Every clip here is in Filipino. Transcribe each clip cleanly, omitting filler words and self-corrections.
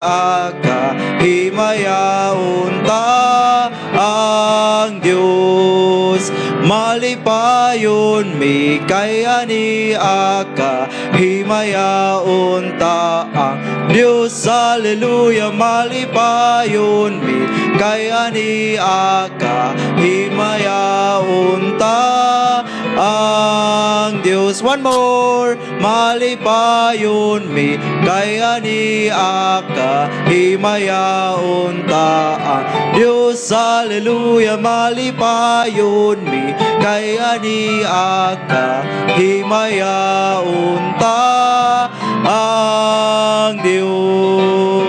Aga himayaon ta ang Diyos, malipayon mi kay ani aga himayaon ta ang Diyos. Hallelujah, malipayon mi kay ani aga himayaon ta ang Diyos. One more, malipayon mi kay ani aga himayaon ta ang Diyos. Hallelujah, malipayon mi kay ani aga himayaon ta ang Diyos.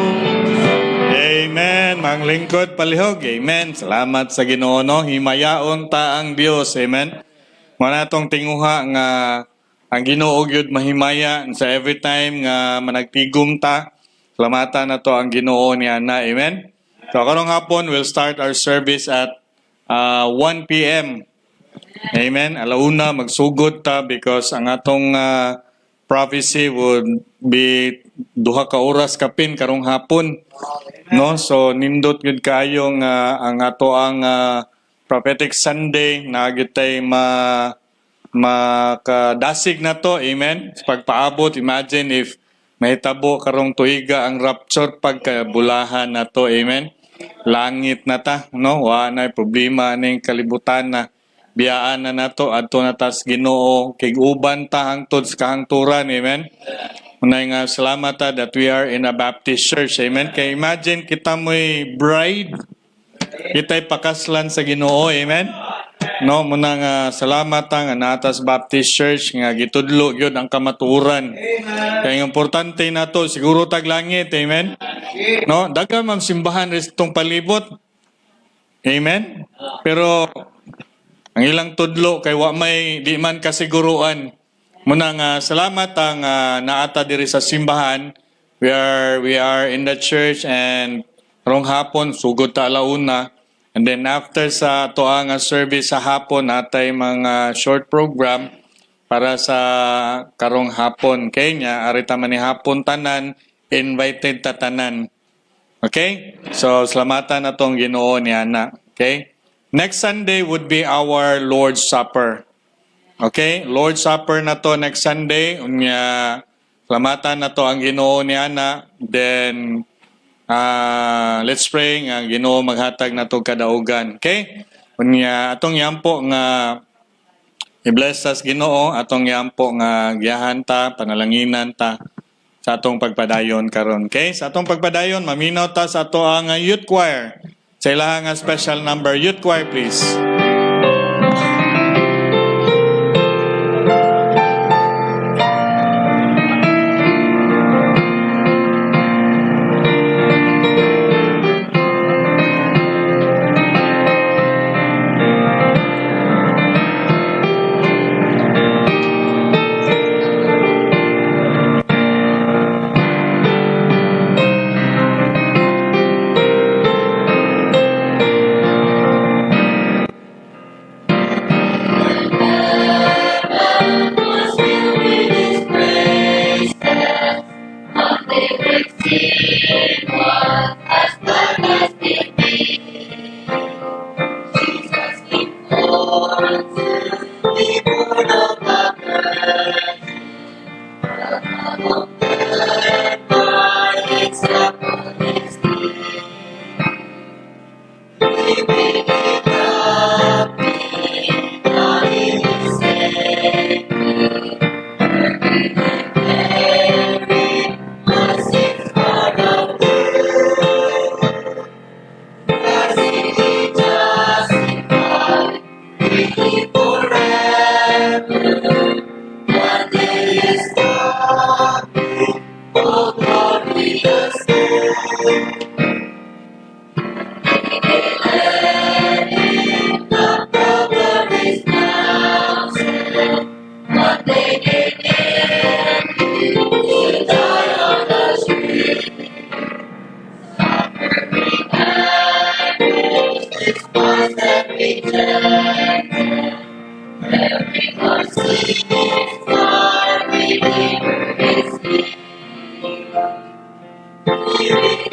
Amen. Mga lingkod palihog. Amen. Salamat sa Ginoo, no? Himayaon ta ang Dios. Amen. Muna tong tinguha nga ang Ginoo gyud mahimaya sa every time nga managtigom ta. Salamatan na to ang Ginoo niya na. Amen. So karong hapon we'll start our service at 1 p.m. Amen. Alauna magsugod ta because ang atong prophecy would be duha ka oras kapin karong hapon. No, so nindot gud kayo nga ang ato ang prophetic Sunday na gitay makadasig na to. Amen. Pagpaabot, imagine if mahitabo karong tuiga ang rapture pagkabulahan na to. Amen. Langit na ta, no? Wa na problema ning kalibutan na biyaan na nato adto na tas Ginoo kay uban ta hangtod sa kahangturan. Amen. Unay nga salamat ta that we are in a Baptist church. Amen. Kay imagine kita mo'y bride, kita'y pakaslan sa Ginoo. Amen. No, muna nga salamat ta nga natas Baptist Church nga gitudlo gyud ang kamatuoran. Kay importante nato siguro tag langit. Amen. No, daghang mga simbahan restong palibot. Amen. Pero ang ilang tudlo kay wa may di man kasiguruan. Muna nga salamat ang naata diri sa simbahan. We are in the church and rong hapon sugod ta alauna. And then after sa tuang service sa hapon natay mga short program para sa karong hapon. Kay nya arita man ni hapon tanan invited ta tanan. Okay? So salamatan natong Ginoo ni ana. Okay? Next Sunday would be our Lord's Supper. Okay? Lord's Supper na to next Sunday. Unya salamatan na to ang Ginoo ni ana. Then let's pray nga Ginoo maghatag na to kadaugan. Okay? Unya atong yampo nga i-bless us Ginoo, atong yampo nga giyahan ta, panalanginan ta sa atong pagpadayon karon. Okay? Sa atong pagpadayon maminaw ta sa ato ang youth choir. Sa ilahang special number, youth choir please. Every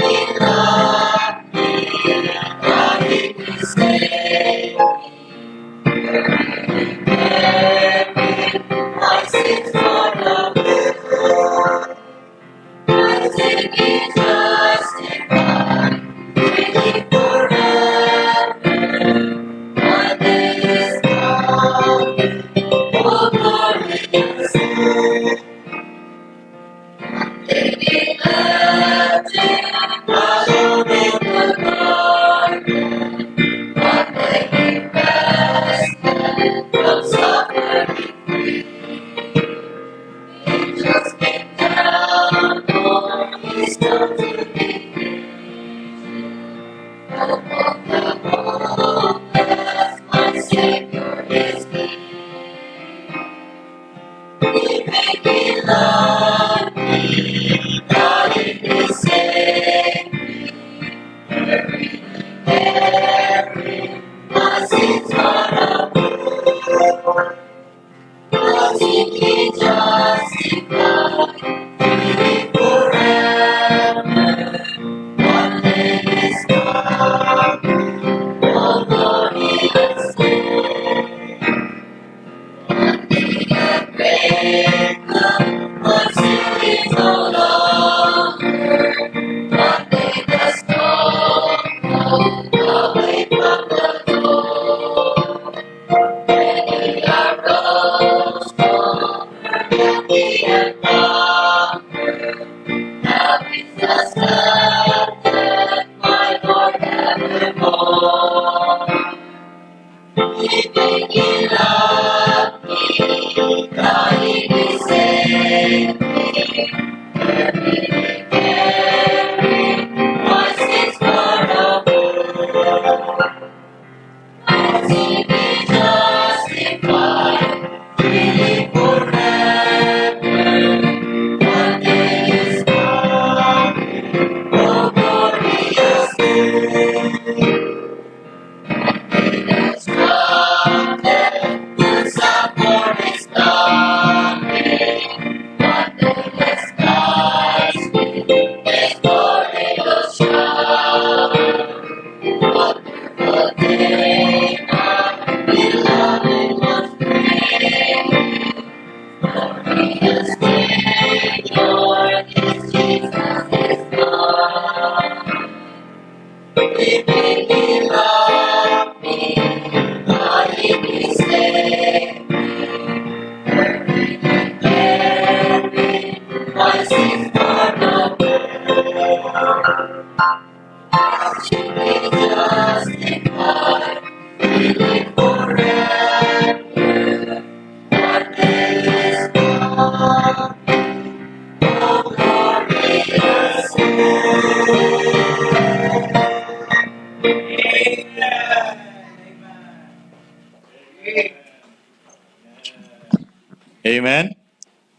Amen.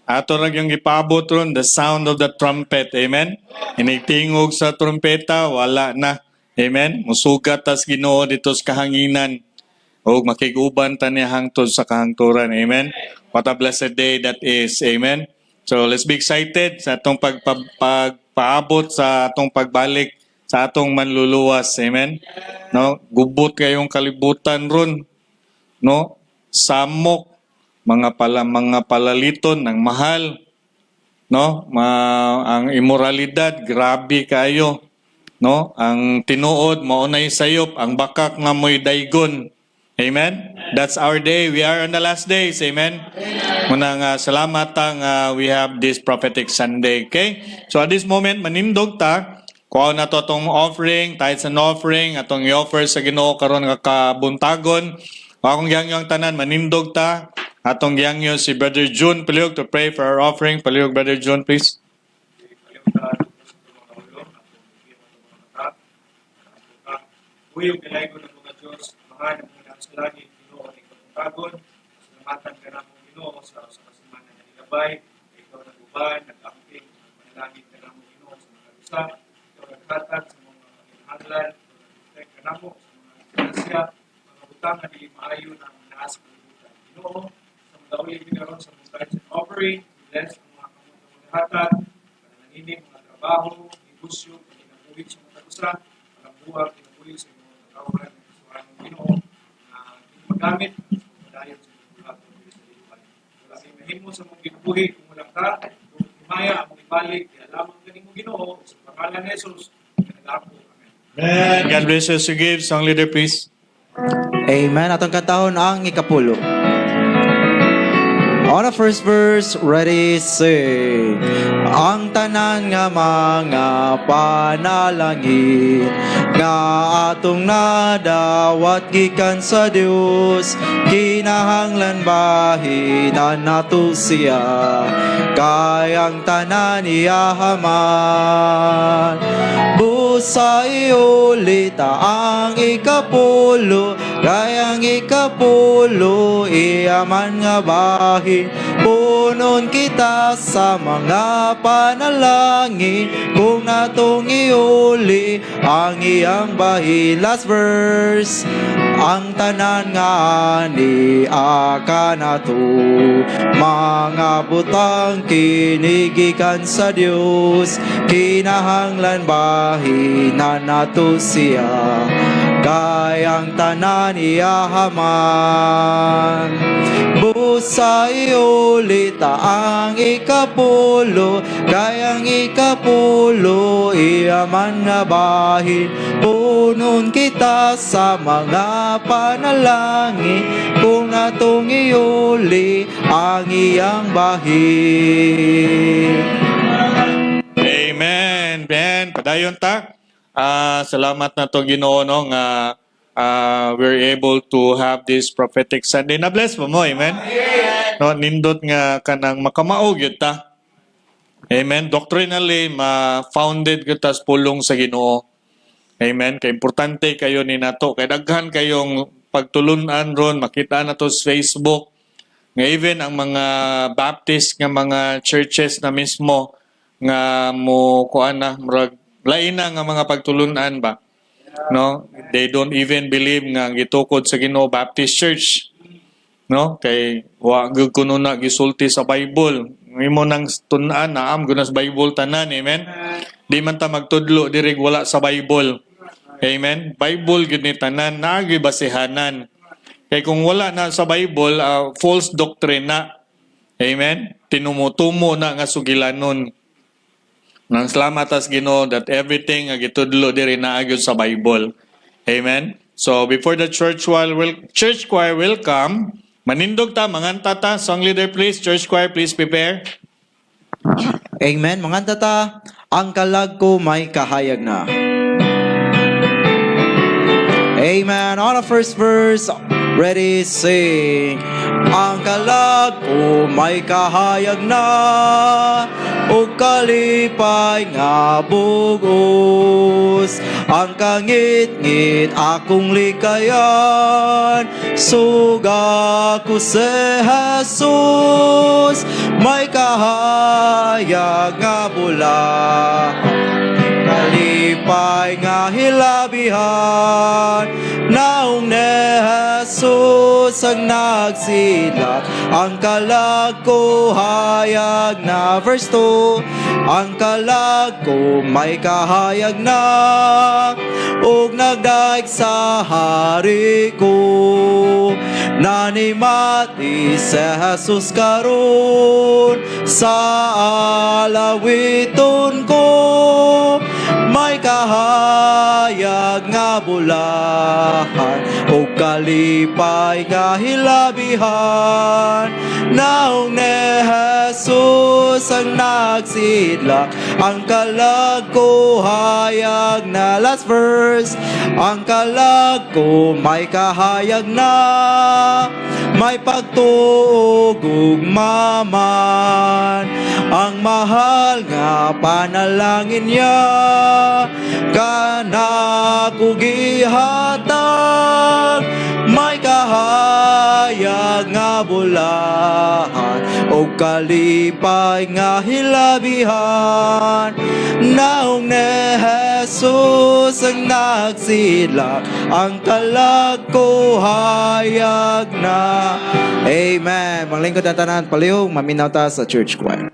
Ato lang yung ipabot ron, the sound of the trumpet. Amen. Initingog sa trumpeta, wala na. Amen. Musugat tas Ginoo dito sa kahanginan. O makiguban ta niya hangtod sa kahangturan. Amen. What a blessed day that is. Amen. So let's be excited sa atong pagpaabot sa atong pagbalik sa atong manluluwas. Amen. No, gubot kayong kalibutan ron. No, samok, mga palaliton ng mahal, no? Ang immoralidad grabe kayo, no? Ang tinuod maunay sayop, ang bakak nga mo'y daygon. Amen. That's our day. We are on the last days. Amen. Munang salamat we have this prophetic Sunday. Okay? So at this moment manindog ta kuha na to atong offering, tithes and offering, atong i-offer sa Ginoo karon nga kabuntagon. Akong giyangyo ang tanan, manindog ta. Atong giyangyo si Brother June Paliog to pray for our offering. Paliog, Brother June, please. Uyong nilay ko ng mga Diyos, mga nang sa lagi, Ginoo, at ikaw ng tagon, salamatan ka na mong Ginoo sa kasimana na nilabay, ikaw nag-uban, nag-amping, manalangin ka na mong Ginoo sa mga lusa, ikaw naghatag sa mga kinahanglan, ikaw nag-protect ka na mo sa mga finanasya, mga butangan ni maayo na naas ng libutan. Ginoo, sa mga ulit binaron sa mga tithes and offering, bless ang mga kamutang mga hatag, panananginin, mga trabaho, negosyo, pagkinabuhin sa mga tagusa, mga buwag, pinabuhin sa mga kawan ng kasuhan ng Ginoo na magamit padayon sa mga bulag ng sa libutan. Wala may mahimo sa mong gibuhi kung walang ka, kung himaya ang ibalik, lamang ganing mo Ginoo sa pangalan ni Jesus. Nag-apo. Amen. God bless you. So give, song leader, please. Amen. Atong kantahon ang ikapulo. On the first verse, ready, sing. Ang tanan nga mga panalangin nga atong nadawat gikan sa Dios, kinahanglan bahinan nato siya, kayang tanan iyahaman. Busay ulita ang ikapulo, kayang ikapulo, iyaman nga bahin. Punon kita sa mga panalangin, kung natong iuli ang iyang bahin. Last verse. Ang tanan nga ani aka nato, mga butang kinigikan sa Dios, kinahanglan bahinan nato siya, kayang tanan iyahaman. Busay ulita ang ikapulo, kayang ikapulo, iyaman nga bahin. Punon kita sa mga panalangin, kung natong iuli ang iyang bahin. Amen. Ben, padayon ta. Salamat na to Ginoo no nga we're able to have this prophetic Sunday. Na bless mo, amen. No, nindot nga kanang makamao gyud ta. Amen. Doctrinally ma-founded gyud ta sa pulong sa Ginoo. Amen. Kay importante kayo ni nato. Kay daghan kayong pagtulunan ron, makita na to sa Facebook. Nga even ang mga Baptist nga mga churches na mismo nga mo kuan na murag lain na nga mga pagtulunan ba. No, they don't even believe nga gitukod sa Ginoo Baptist Church. No, kay wa gyud kuno na gisulti sa Bible. Imo nang tun-an na am gunas Bible tanan, amen. Di man ta magtudlo diri wala sa Bible. Amen. Bible gyud ni tanan na gyud basehanan. Kay kung wala na sa Bible, false doctrine na. Amen. Tinumutumo na nga sugilanon. Nang salamat as Ginoo that everything nga gitudlo diri naa gyud sa Bible. Amen. So before the church choir will come, manindog ta manganta ta, song leader please, church choir please prepare. Amen. Mga tata, ang kalag ko may kahayag na. Amen. On the first verse, ready, sing. Ang kalag ko may kahayag na, o kalipay nga bugos. Ang kangit-ngit akong likayan, suga ko si Jesus. May kahayag nga bula, kalipay nga hilabihan, naong ni Jesus ang nagsilat. Ang kalag ko hayag na, verse 2, ang kalag ko may kahayag na, ug nagdaig sa hari ko. Nanimati si Jesus karon sa alawiton ko. May kahayag nga bulahan, o kalipay nga hilabihan, naong ni Jesus ang nagsidlak. Ang kalag ko hayag na, last verse, ang kalag ko may kahayag na, may pagtuog ug maman. Ang mahal nga panalangin niya, kana ko gihatag. May kahayag nga bulahan, o kalipay nga hilabihan, naong ni Jesus ang nagsidlak. Ang kalag ko hayag na. Amen. Manglingkod ang tanan, palihog, maminaw ta sa church choir.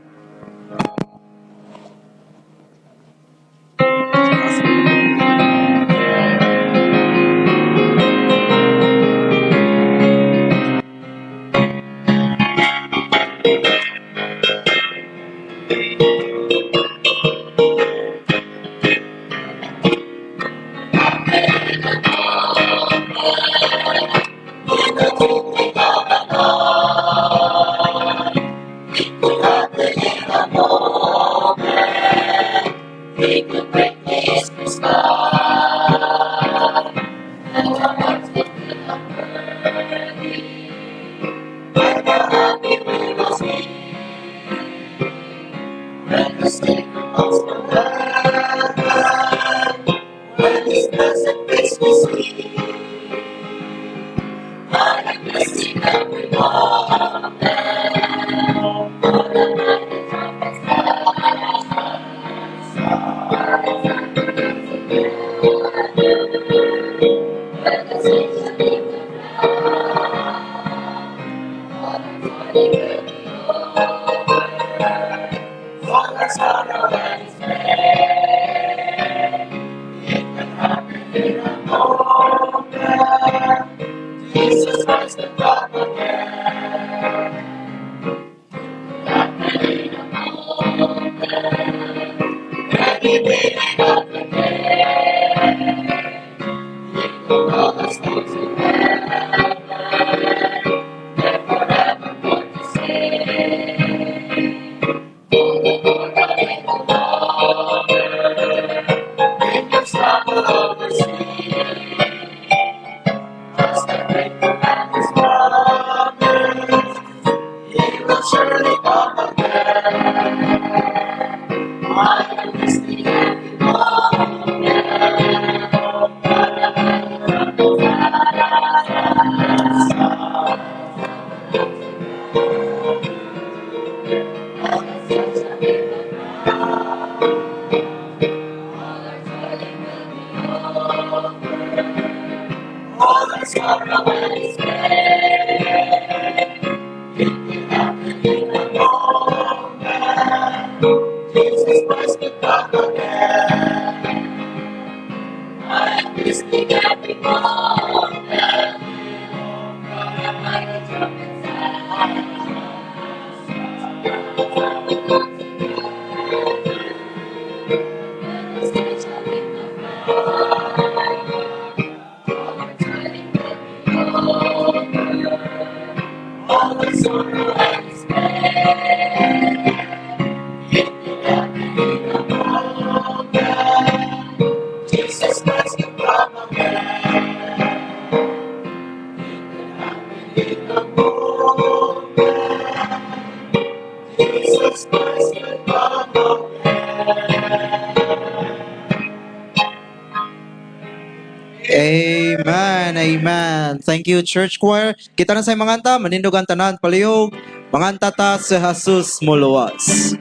Amen, amen. Thank you, church choir. Kita na sa mga anta, manindog ang tanan, palihog, mga anta ta sa Jesus muluwas.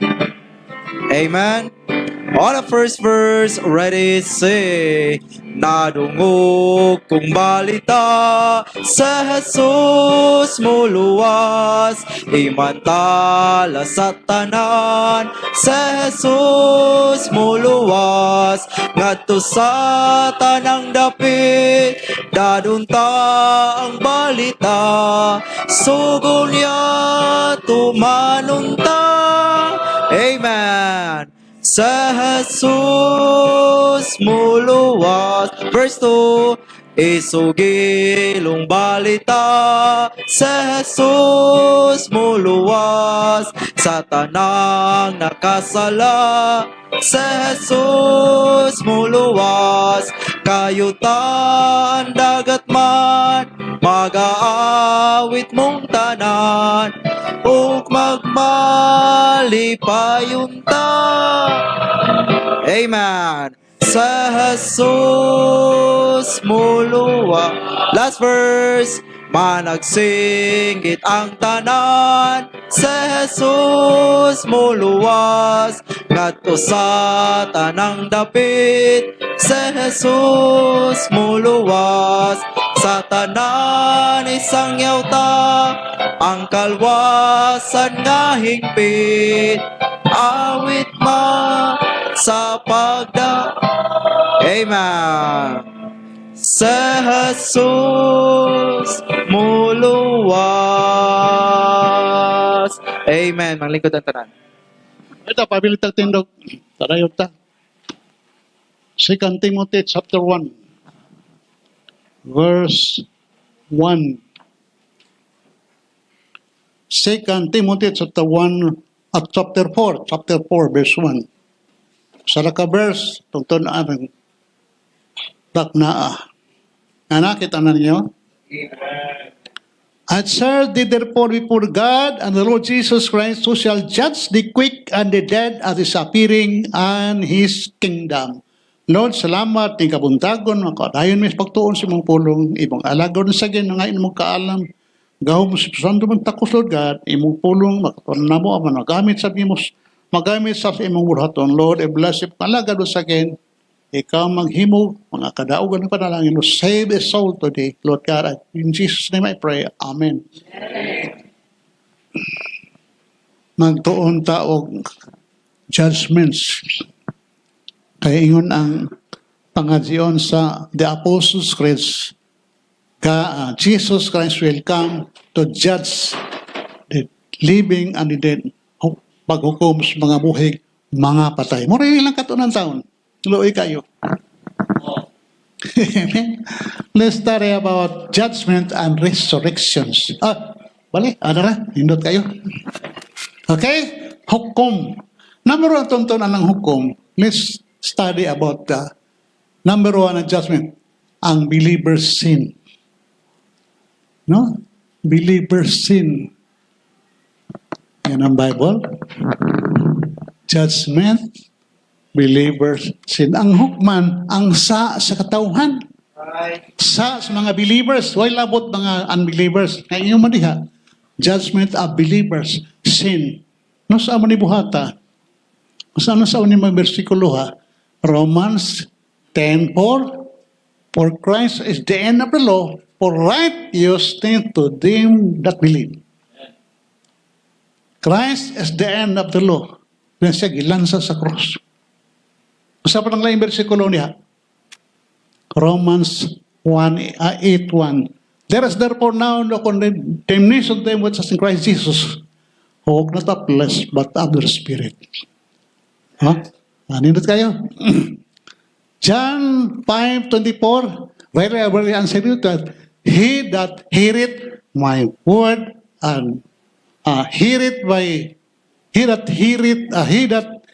Amen. On the first verse, ready, say, nadungog kong balita sa Jesus muluwas, imantala sa tanan sa Jesus muluwas, ngadto sa tanang dapit dadunta ang balita, sugo niya tumanunta. Amen. Sa Jesus muluwas. Verse 2, isugilong balita sa Jesus muluwas, sa tanang nakasala sa Jesus muluwas, kayutan dagat man mag-aawit mong tanan ug magmalipayon ta. Amen. Sa Jesus muluwa. Last verse. Managsinggit ang tanan sa Jesus muluwas, ngadto sa tanang dapit sa Jesus muluwas, sa tanan isang yawta ang kalwasan nga hingpit, awit ma sa pagda. Amen. Sa Jesus muluwas. Amen. Manglingkod ang tanan. Ito, pabilitag tindog. Tarayot ta. 2 Timothy chapter 1. Verse 1. 2 Timothy chapter 1 at chapter 4. Chapter 4 verse 1. Sa ka verse, tungtun ang taknaa. Nakita na ninyo? I charge thee therefore before God and the Lord Jesus Christ, who shall judge the quick and the dead at his appearing and his kingdom. Lord, salamat ng kabuntagon, makadayon mo sa pagtuon sa mong pulong, ibang alagon sa gin, nga mong kaalam, gahom mo sa pasando mong takos, Lord God, imong pulong, makatuan na mo, magamit sa imong burhaton. Lord, I bless you, alagad mo sa gin, ikaw maghimo, mga kadaugan ng panalangin, Lord, save a soul today, Lord God. In Jesus' name I pray. Amen. Magtuon taog judgments. Kaya ingon ang pangadyon sa the Apostles' Creed, Jesus Christ will come to judge the living and the dead, paghukom sa mga buhig, mga patay. Mura lang katunang taon. Luoy kayo. Let's study about judgment and resurrections. Bali, ano na? Hindot kayo. Okay? Hukom. Number 1, tuntunan ng hukom. Let's study about the number 1 na judgment. Ang believer's sin. No? Believer's sin. Yan ang Bible. Judgment, believers sin. Ang hukman, ang sa katauhan. Sa mga believers, why labot mga unbelievers? Ngayon mo diha, judgment of believers, sin. No sa mo ni buhata? Sa ni mga bersikulo ha? Romans 10:4, for Christ is the end of the law, for righteousness to them that believe. Christ is the end of the law. Kaya siya gilansa sa cross. Sa pa ng laing bersikulo niya, Romans 8:1. There is therefore now no condemnation of them which is in Christ Jesus, who walk not of flesh, but of the Spirit. Nindot kayo? John 5:24, very answer you that he that heareth my word and he that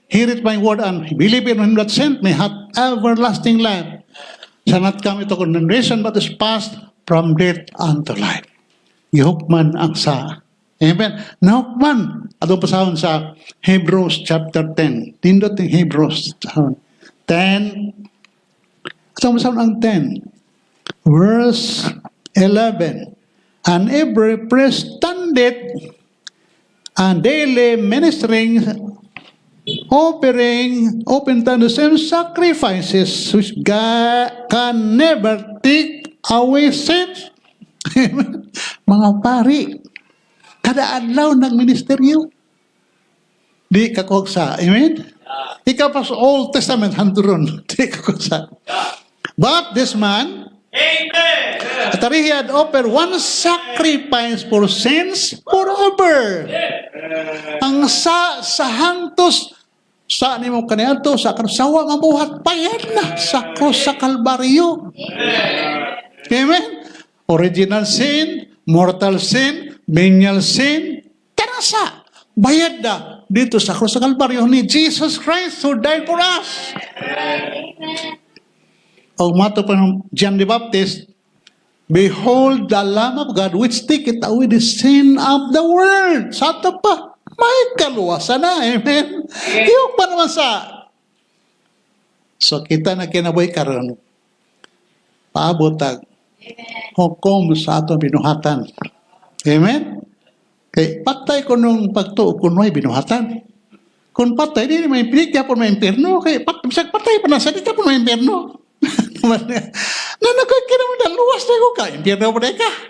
heareth my word and believe in him that sent me hath everlasting life, shall not come into condemnation, but is passed from death unto life. Gihukman ang sa. Amen. Nahukman. Ato pasahon sa Hebrews chapter 10. Tindot yung Hebrews. 10. Ato pasahon ang 10. Verse 11. And every priest standeth and daily ministering, offering open to the same sacrifices which God can never take away sins. Mga pari, kada adlaw ng ministeryo. Di kakogsa. Amen? Ikaw pa sa Old Testament, hanturon. Di kakogsa. But this man, at he had offered one sacrifice for sins forever. Ang sa hantos sa nimo kaniadto sa sawa nga buhat payad na sa krus sa Kalbaryo. Amen. Original sin, mortal sin, venial sin, terasa. Bayad na dito sa krus sa Kalbaryo ni Jesus Christ who died for us. O mato pa ng John the Baptist, behold the Lamb of God which taketh away the sin of the world. Sa ito pa, may kaluwasan na. Amen? Yung pa naman sa. So kita na kinabuhi karon. Paabotag. Hukom sa atong binuhatan. Amen? Kay patay ko nung pagtuo kung may binuhatan. Kung patay, di may pinig po may impierno. Kay patay pa na sa di po may impierno. Nanagkakira mo na luwas na ko ka. Impierno mo na ka.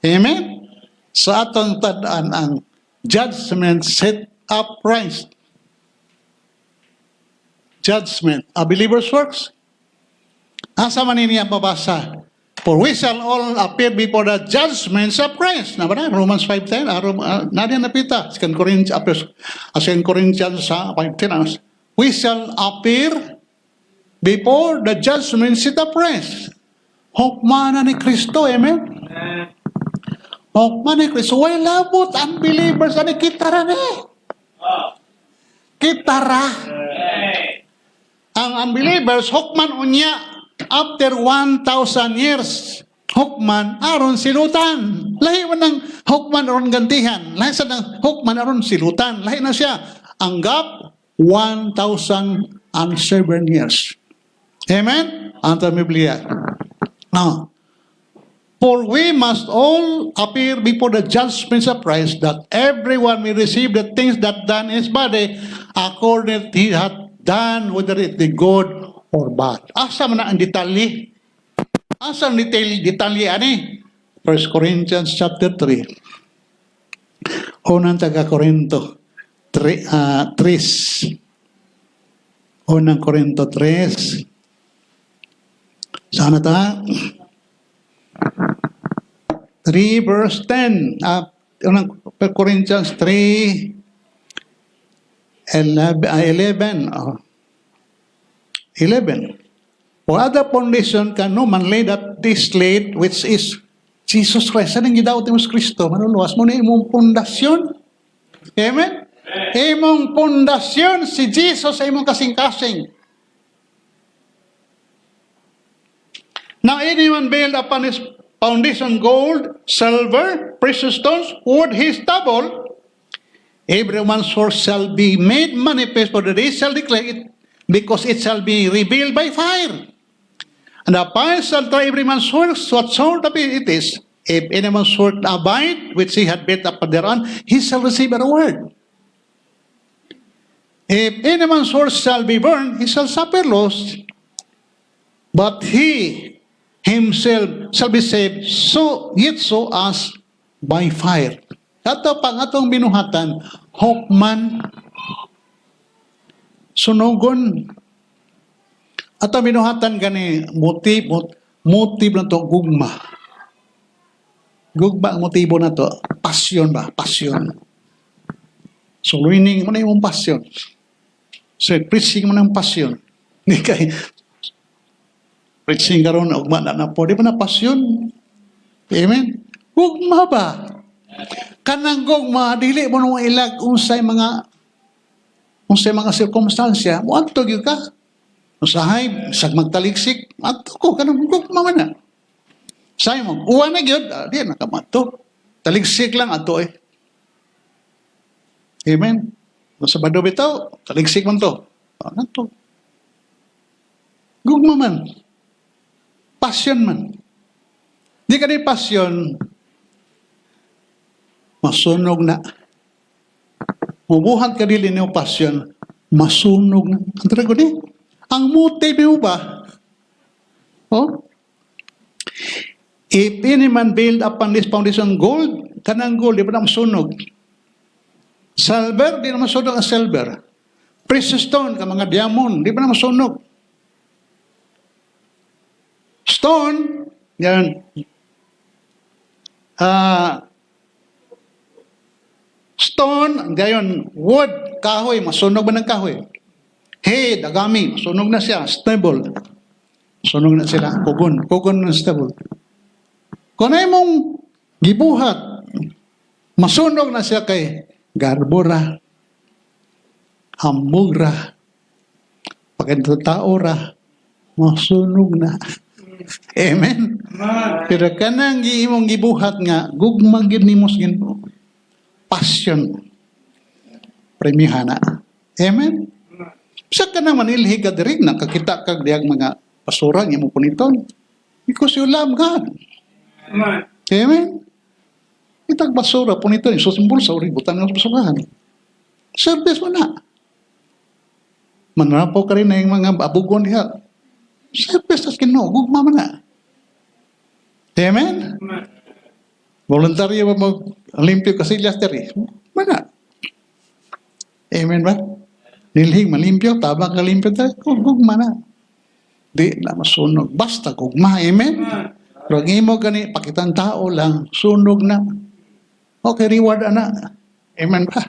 Amen? So atong tadaan ang judgment set up Christ. Judgment. A believer's works. Asa man niya mabasa? For we shall all appear before the judgments of Christ. Na ba na? Romans 5:10. Nadiyan napita. 2 Corinthians 5:10. We shall appear before the judgment seat of Christ. Hukmana ni Kristo. Amen? Hukmana ni Kristo. Way labot ang believers. Ano kitara na eh? Kitara. Ang unbelievers, hukman unya. After 1,000 years, hukman aron silutan. Lahi man ng hukman aron gantihan. Lahi sa ng hukman aron silutan. Lahi na siya. Anggap 1,007 years. Amen? Ang Biblia. Now, for we must all appear before the judgments of Christ, that everyone may receive the things that done in his body according to he hath done, whether it be good or bad. Asa man ang detalye? Asa ang detalye ani? 1 Corinthians chapter 3. Unang taga-Korinto 3. Unang Korinto 3. Sana ta? 3 verse 10. Unang Corinthians 3 11. 11. For other foundation can no man lay that this laid, which is Jesus Christ. Anong gidawat mo sa Kristo? Manuluwas mo na imong pundasyon. Amen? Imong pundasyon si Jesus sa imong kasing-kasing. Now anyone build upon his foundation gold, silver, precious stones, wood, his stubble, everyone's source shall be made manifest, for the day shall declare it, because it shall be revealed by fire. And the fire shall try every man's works, what sort of it is. If any man's work abide, which he had built up thereon, he shall receive a reward. If any man's work shall be burned, he shall suffer loss. But he himself shall be saved, so as by fire. Ato pang atong binuhatan, hukman, sunugon. At ang binuhatan gani, motive na to, gugma. Gugma ang motibo na to. Pasyon ba? Pasyon. So, winning mo na yung pasyon. So, preaching mo ng pasyon. Di kay preaching karon ugma na po. Di ba na pasyon? Amen? Ugma ba? Kanang gugma, dili mo nung ilag unsay mga sirkumstansya, mo adto gyud ka. Usahay, sag magtaliksik, adto ko, kanang gugma man na. Say mo, uwan na gyud, di na ka madto. Taliksik lang adto eh. Amen? Sa Sabado bitaw, taliksik man to. Ano to? Gugma man. Passion man. Di ka di passion, masunog na. Mubuhat ka dili niyo passion, masunog na. Ang talaga ni, ang motive mo ba? Oh? If any man build upon this foundation gold, kanang gold, di ba na masunog? Silver, di na masunog ang silver. Precious stone, ka mga diamond, di ba na masunog? Stone, yan. Stone, gayon, wood, kahoy, masunog ba ng kahoy? Hay, dagami, masunog na siya, stable. Masunog na sila, kugon na stable. Kung ay mong gibuhat, masunog na siya kay garbura, hambugra, pagkatao masunog na. Amen? Pero kanang imong gibuhat nga, gugmang yun ni Muslim, passion, premihana. Amen? Sa ka na manilhig ka diri, nakakita kag diyang mga pasura, nga mo puniton. Because you love God. Amen? Itag basura, puniton, susimbol sa uributan ng basurahan. Service mo na. Manrapaw ka rin na yung mga abugon diha. Service as Ginoo, gugma man na. Amen? Voluntaryo ba mag-limpyo kasillas diri? Mana? Amen ba? Nilhing malimpyo, tabang kalimpyo tayo, gugma na. Di na masunog. Basta gugma, amen? Pero ang imo gani, pakitang tao lang, sunog na. Okay, reward ana. Amen ba?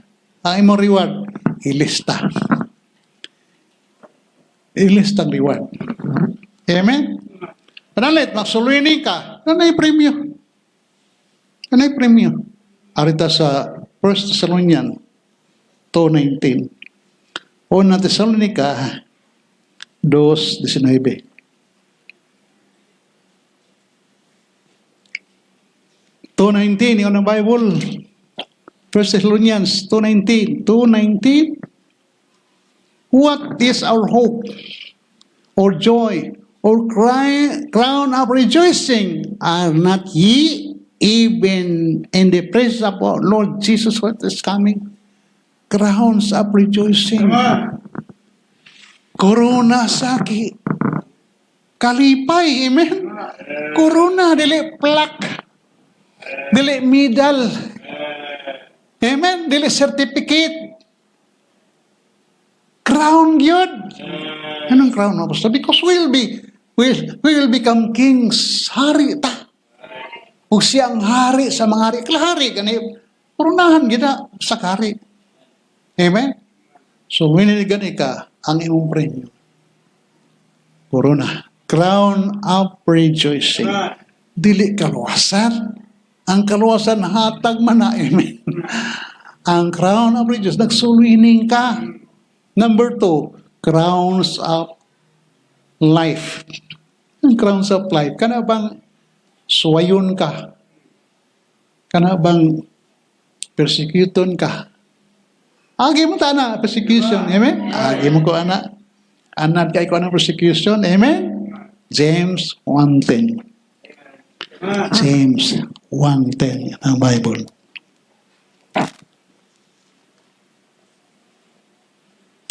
Ang imo reward, ilista. Ilista ang reward. Amen? Panalit, magsuluini ka, nanay premyo. Nanay premyo. Arita sa 1 Thessalonians 2:19. Una Thessalonica 2:19. Yung ang Bible. 1 Thessalonians 2:19. What is our hope, or joy, or crown of rejoicing? Are not ye even in the presence of our Lord Jesus Christ is coming? Crowns of rejoicing. Corona saki. Kalipay, amen? Corona, dili plaque. Dili medal. Amen? Dili certificate. Crown yun. Anong crown mo? Because we'll become kings. Hari ta. O siyang hari sa mga hari. Kalahari, gani. Purunahan gina sa hari. Amen? So, winiligan ka ang imong premyo. Corona. Crown of rejoicing. Dili kaluwasan. Ang kaluwasan hatag man na. Amen? Ang crown of rejoicing. Nagsuluining ka. Number 2, crowns of life. Ang crowns of life. Kana bang suwayon ka? Kana bang persecuton ka? Agi mo ta na persecution. Amen? Agi mo ko ana. Anad kay ko ana persecution. Amen? James 1:10. James 1:10 ang Bible.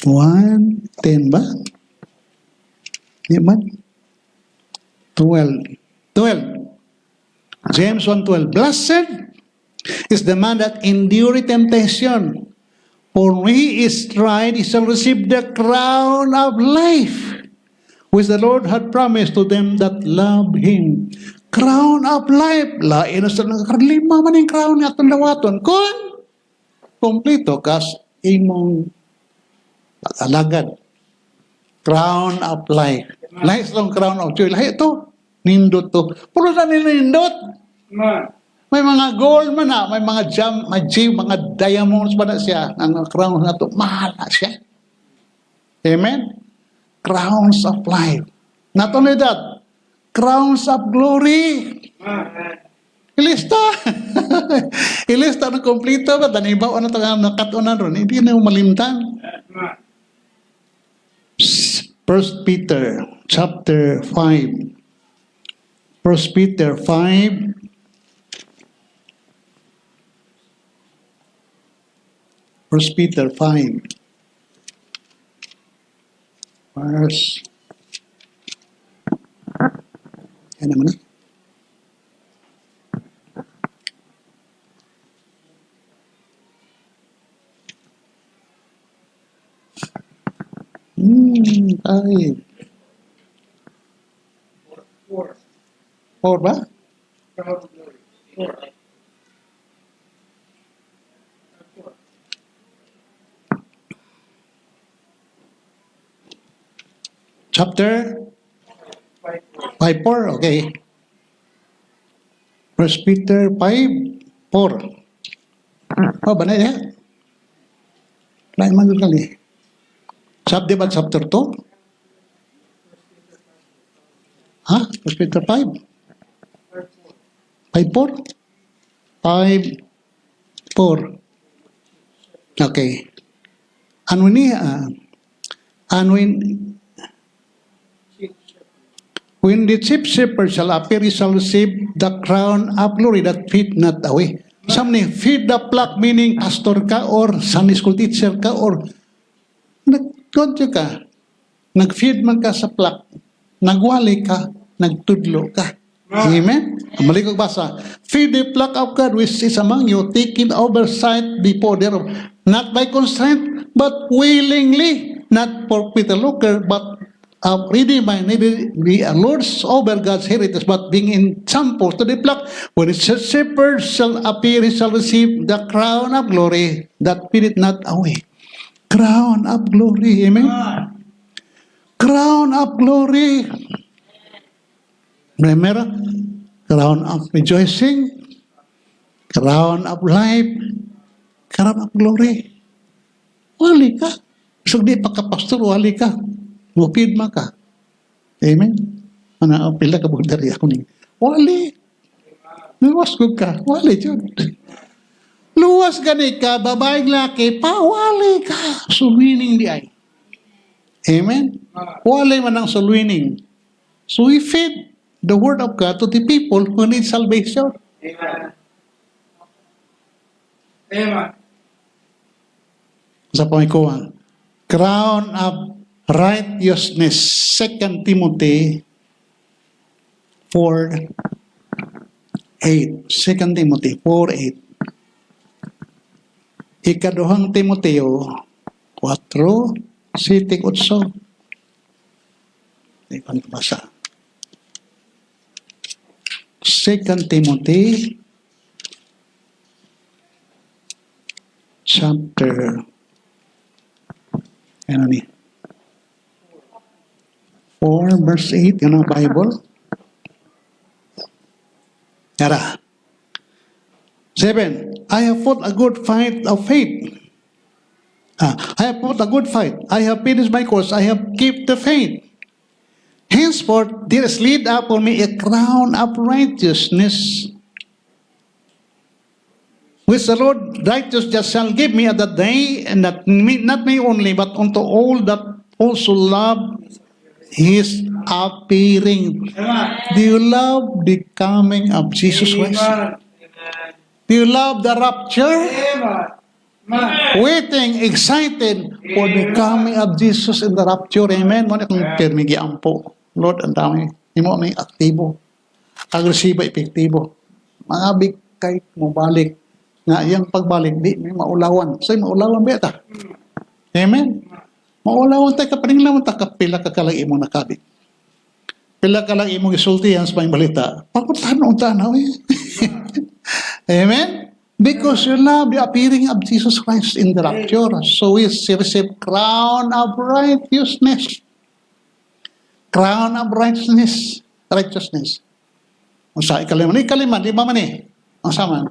One, 10 ba? Di ba? 12. James 1:12. Blessed is the man that endure temptation, for when he is tried, he shall receive the crown of life, which the Lord had promised to them that love Him. Crown of life. Lain na sa nakarlima man yung crown niya itong dawaton. Kung kompleto kas imong alagad. Crown of life. Lahi sa crown of joy. Lahi ito. Nindot to. Puro na nindot. May mga gold man na, may mga mga diamonds ba na siya. Ang crown na to, mahal na siya. Amen? Crowns of life. Not only that, crowns of glory. Ilista. Ilista na kompleto ba? Tanibaw na ito nakatunan ron. Hindi na malimtan. 1 Peter chapter 5. 1 Peter 5. First Peter 5. Verse. Yan naman na. Ay. 4 ba? Chapter 5:4, okay. 1 Peter 5:4. Oh, ba na yan? Lain man yun kali. Chapter ba chapter 2? Ha? 1 Peter 5? 5:4? 5:4. Okay. And when the chief shepherd shall appear, he shall receive the crown of glory that fade not away. Something, feed the flock, meaning pastor ka or Sunday school teacher ka or nag-tudlo ka. Nag-feed man ka sa flock. Nagwali ka, nagtudlo ka. Amen? Malikog basa. Feed the flock of God which is among you, taking oversight before thereof. Not by constraint, but willingly. Not for Peter Lucre, but reading by the Lord's over God's heritage, but being in example to the flock. When the shepherd shall appear, he shall receive the crown of glory that fadeth not away. Crown of glory. Amen? Crown of glory. Remember? Crown of rejoicing. Crown of life. Crown of glory. Wali ka. So di pa ka pastor, wali ka. Mupid man ka. Amen? Ano, pila ka bugdari ako ni. Wali. Luwas ko ka. Wali yun. Luwas gani ka, babaeng laki, pawali ka. Sulwining di ay. Amen? Wali man ang sulwining. So we feed the word of God to the people who need salvation. Amen. Amen. Sa pangikuhan. Crown of righteousness. 2 Timothy 4:8. 2 Timothy 4:8. Ikaduhang Timoteo 4:7-8. Hindi ko nabasa. 2 Timothy chapter 4:8, yun ang Bible. Yara. 7. I have fought a good fight of faith. I have fought a good fight. I have finished my course. I have kept the faith. Henceforth, there is laid up for me a crown of righteousness, which the Lord righteous just shall give me at that day, and that not me only, but unto all that also love His appearing. Do you love the coming of Jesus Christ? Do you love the rapture? Waiting, excited for the coming of Jesus in the rapture. Amen? Muna kung permigian po. Lord, ang dami. Hindi mo may aktibo. Agresibo, epektibo. Mga bigkay mo balik. Nga yung pagbalik, di may maulawan. So, maulawan ba ita? Amen? Maulawan tayo kapaning naman ta kapila ka kalang imong nakabit. Pila ka lang imong isultihan sa mga balita. Pagpuntahan eh. Amen? Because you love the appearing of Jesus Christ in the rapture. So we receive crown of righteousness. crown of righteousness. Righteousness. Unsa ikaliman, di ba man eh? Ang sama.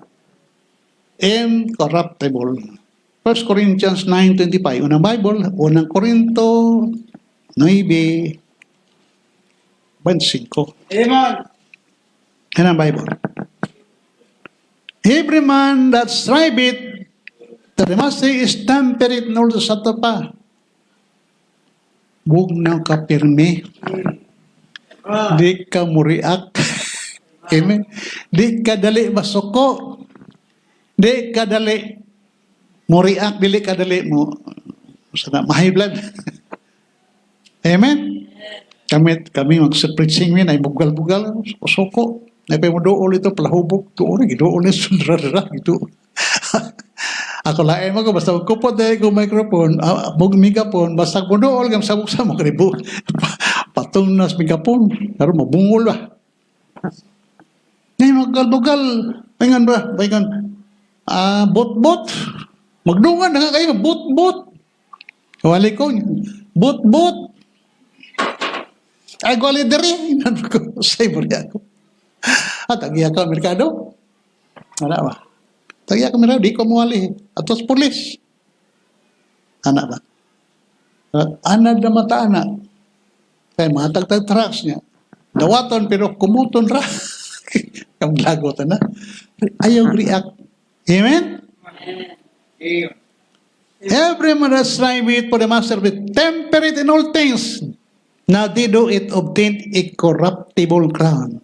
Incorruptible. 1 Corinthians 9:25. Unang Bible, unang Korinto 9:25. Amen. Yan ang Bible. Every man that striveth, that the master is temperate in order sa pa. Huwag na ka pirmi. Di ka muriak. Amen. Di ka dali masuko. Di ka dali muriak. Dili ka dali mo. Sana ma-high blood. Amen. Kami magsa-preaching min ay bugal-bugal. Suko. Napay mo doon ito palahubog. Doon. Doon sundrara. Ito. Ako lain mo ko, basta kupot dahil ko microphone, megapone, basta ko doon, gam sabog sa mga ribo. Patong nas megapone, pero mabungol ba? Ngayon, maggal-bugal. Baingan ba? Baingan. Bot-bot. Magdungan na nga kayo, bot-bot. Kawali ko, bot-bot. Ay, gwali diri. Inan ko, saybori ako. At agiya ka, merkado. Wala ba? Tagya kami raw, di ko mawali. Atos pulis. Anak ba? Anad na mata anak. Kaya matagtag trucks niya. Dawaton pero kumuton ra. Ang lagot na. Ayaw react. Amen? Every man that striveth for the master with temperate in all things. Now they do it obtain a corruptible crown.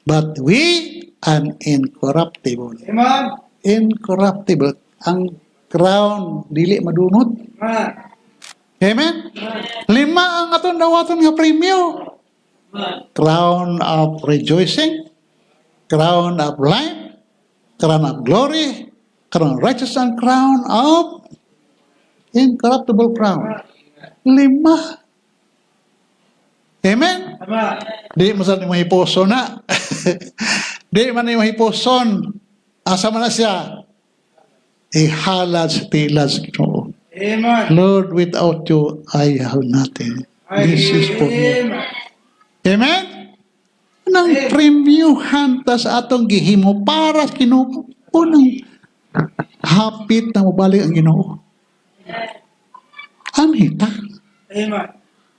But we an incorruptible. Amen. Incorruptible. Ang crown, dili madunot. Amen? 5 ang atong dawaton nga premyo. Crown of rejoicing, crown of life, crown of glory, crown of righteousness, and crown of incorruptible crown. 5. Amen? Di mo sa mahiposo na. Di man yung mahiposon. Asa man na siya? Ihalad sa tilad sa Ginoo. Amen. Lord, without you, I have nothing. This is for me. Amen? Nang premiuhan ta sa atong gihimo para sa Ginoo. Unang hapit na mabalik ang Ginoo. Anita. Amen.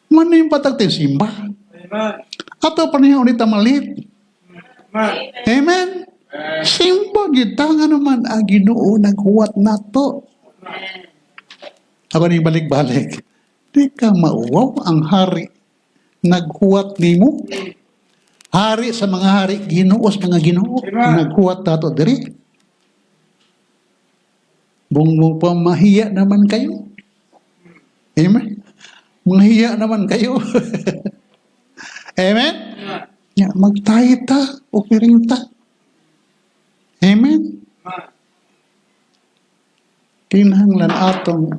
Man yung patagtin simba. Amen. Ato pa niya ulit ang malit. Amen. Amen? Simba, kita nga naman ang Ginoo naghuwat nato. Ako na balik-balik. Di ka mauwaw ang hari. Naghuwat nimo. Hari sa mga hari, Ginoo sa mga Ginoo. Naghuwat nato diri. Bung pa mahiya naman kayo. Amen? Mahiya naman kayo. Amen? Ya, magtayo ta, o pirinta. Amen? Kinahanglan atong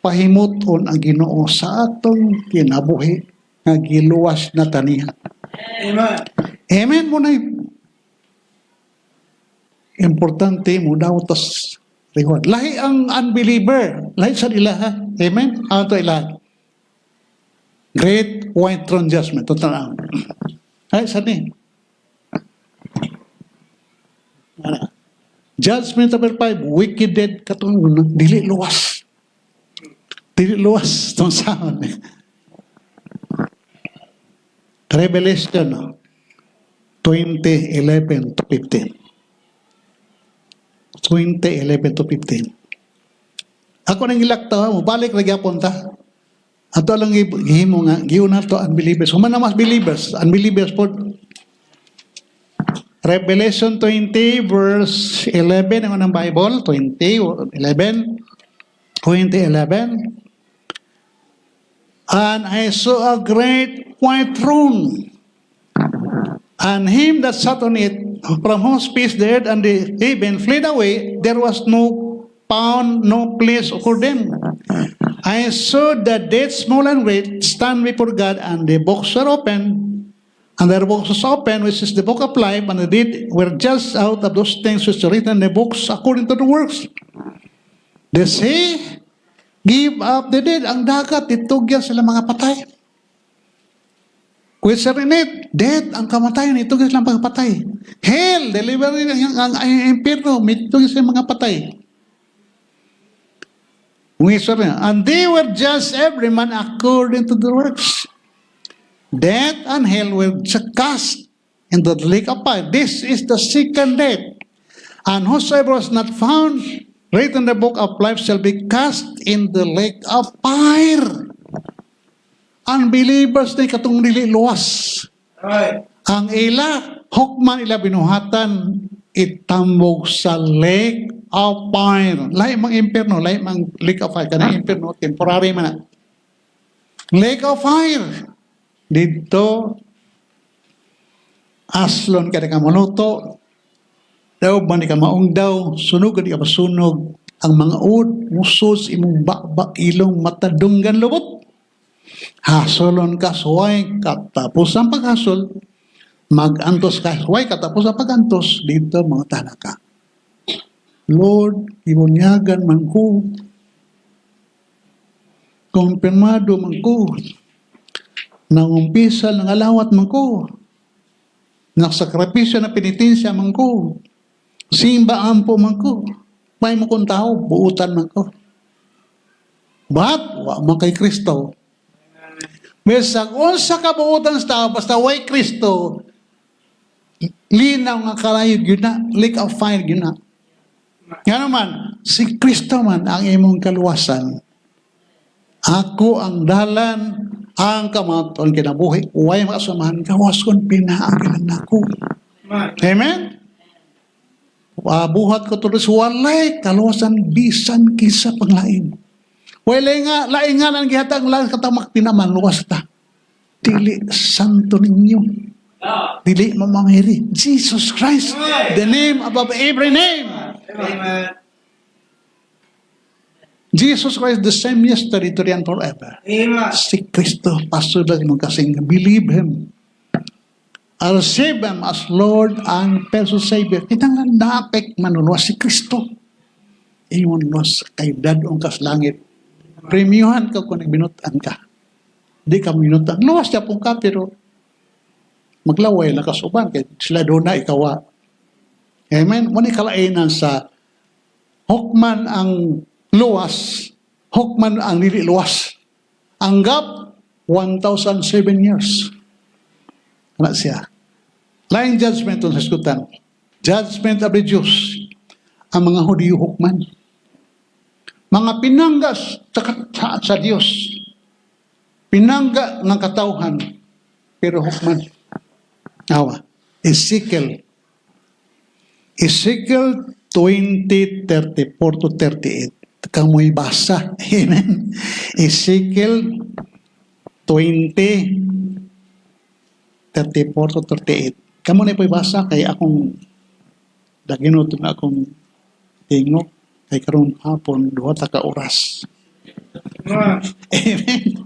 pahimuton ang Ginoo sa atong kinabuhi nga giluwas na taniha. Amen. Amen mo na importante mo daw tas reward. Lahi ang unbeliever. Lahi sa ilaha. Amen? Ano to ilaha? Great white throne judgment. Ito na. Ay, saan eh? Judgment number 5, wicked dead katong dili luwas. Dili luwas tong sahon. Revelation 20:11 to 15. 20:11 to 15. Ako nang ilakta mo balik ra gyapon ta. Ato lang gihimo nga giun nato unbelievers. Human na mas believers, unbelievers po. Revelation 20 verse 11 ang Bible, 20:11. And I saw a great white throne, and him that sat on it, from whose face the earth and the heaven fled away, there was no place for them. I saw the dead, small and great, stand before God, and the books were opened. And their books was open, which is the book of life, and the dead were judged out of those things which are written in the books according to the works. The sea give up the dead. Ang dagat, itugyan sila mga patay. Question in it, death, ang kamatayan, ito guys lang pagpatay. Hell, delivery, ang impyerno, ito guys lang mga patay. And they were just every man according to the works. Death and hell were cast into the lake of fire. This is the second death. And whosoever was not found written in the book of life shall be cast in the lake of fire. Unbelievers na katong dili luwas. Ang ila, hukman ila binuhatan, itambog sa lake of fire. Lahi mang impyerno, lahi mang lake of fire. Kanang impyerno, temporary man na. Lake of fire. Dito, aslon ka na ka maluto, daw ba ni ka maong daw, sunog ka di ka masunog, ang mga ud, musos, imong bakbak, ilong, matadunggan lubot. Hasolon ka, suway, katapos ang paghasol, mag-antos ka, suway, katapos ang pag-antos, dito mga tana ka. Lord, ibunyagan man ko, kumpirmado man ko, nangumpisal ng alawat man ko, nagsakripisyo na penitensya man ko, simbaan po man ko, may mo kong tao, buutan man ko. Ba't? Wa man kay Kristo. Mesag, unsa ka buutan sa tao, basta way Kristo, linaw nga kalayog yun na, lake of fire yun na. Nga naman, si Kristo man ang imong kaluwasan. Ako ang dalan, ang kamaton kinabuhi, huwag makasamahan, gawas kong pinaagilan ako. Amen? Buhat ko tuloy, walay kaluwasan, bisan kisa panglain. Walay nga, laing nga nang gihatang lang katamak tinaman, luwas ta. Dili santo ninyo. Dili mamamiri. Jesus Christ, the name above every name. Amen. Jesus Christ, the same yesterday, today, and forever. Amen. Si Kristo, pastor lang mong kasing, believe Him. I'll receive Him as Lord and personal Savior. Kitang lang napek manunwas si Kristo. Iyon was kay dadong kas langit. Premiuhan ka kung nagbinutan ka. Di ka minutan. Luwas niya pong ka, pero maglaway na kasuban. Kaya sila doon na ikawa. Amen? Muna kalainan sa hukman ang luwas, hukman ang nili luwas. Ang gap, 1,007 years. Ano siya? Laing judgment on sa skutan. Judgment of the Jews. Ang mga Hudiyo hukman. Mga pinanggas sa Diyos. Pinangga ng katauhan. Pero hukman. Awa. Ezekiel 20:34 to 38. Kamoy basa. Amen. Ezekiel 20:34 to 38. Kamo na po'y basa kay akong daginot na akong tingno kay karon hapon duha ta ka oras. Amen.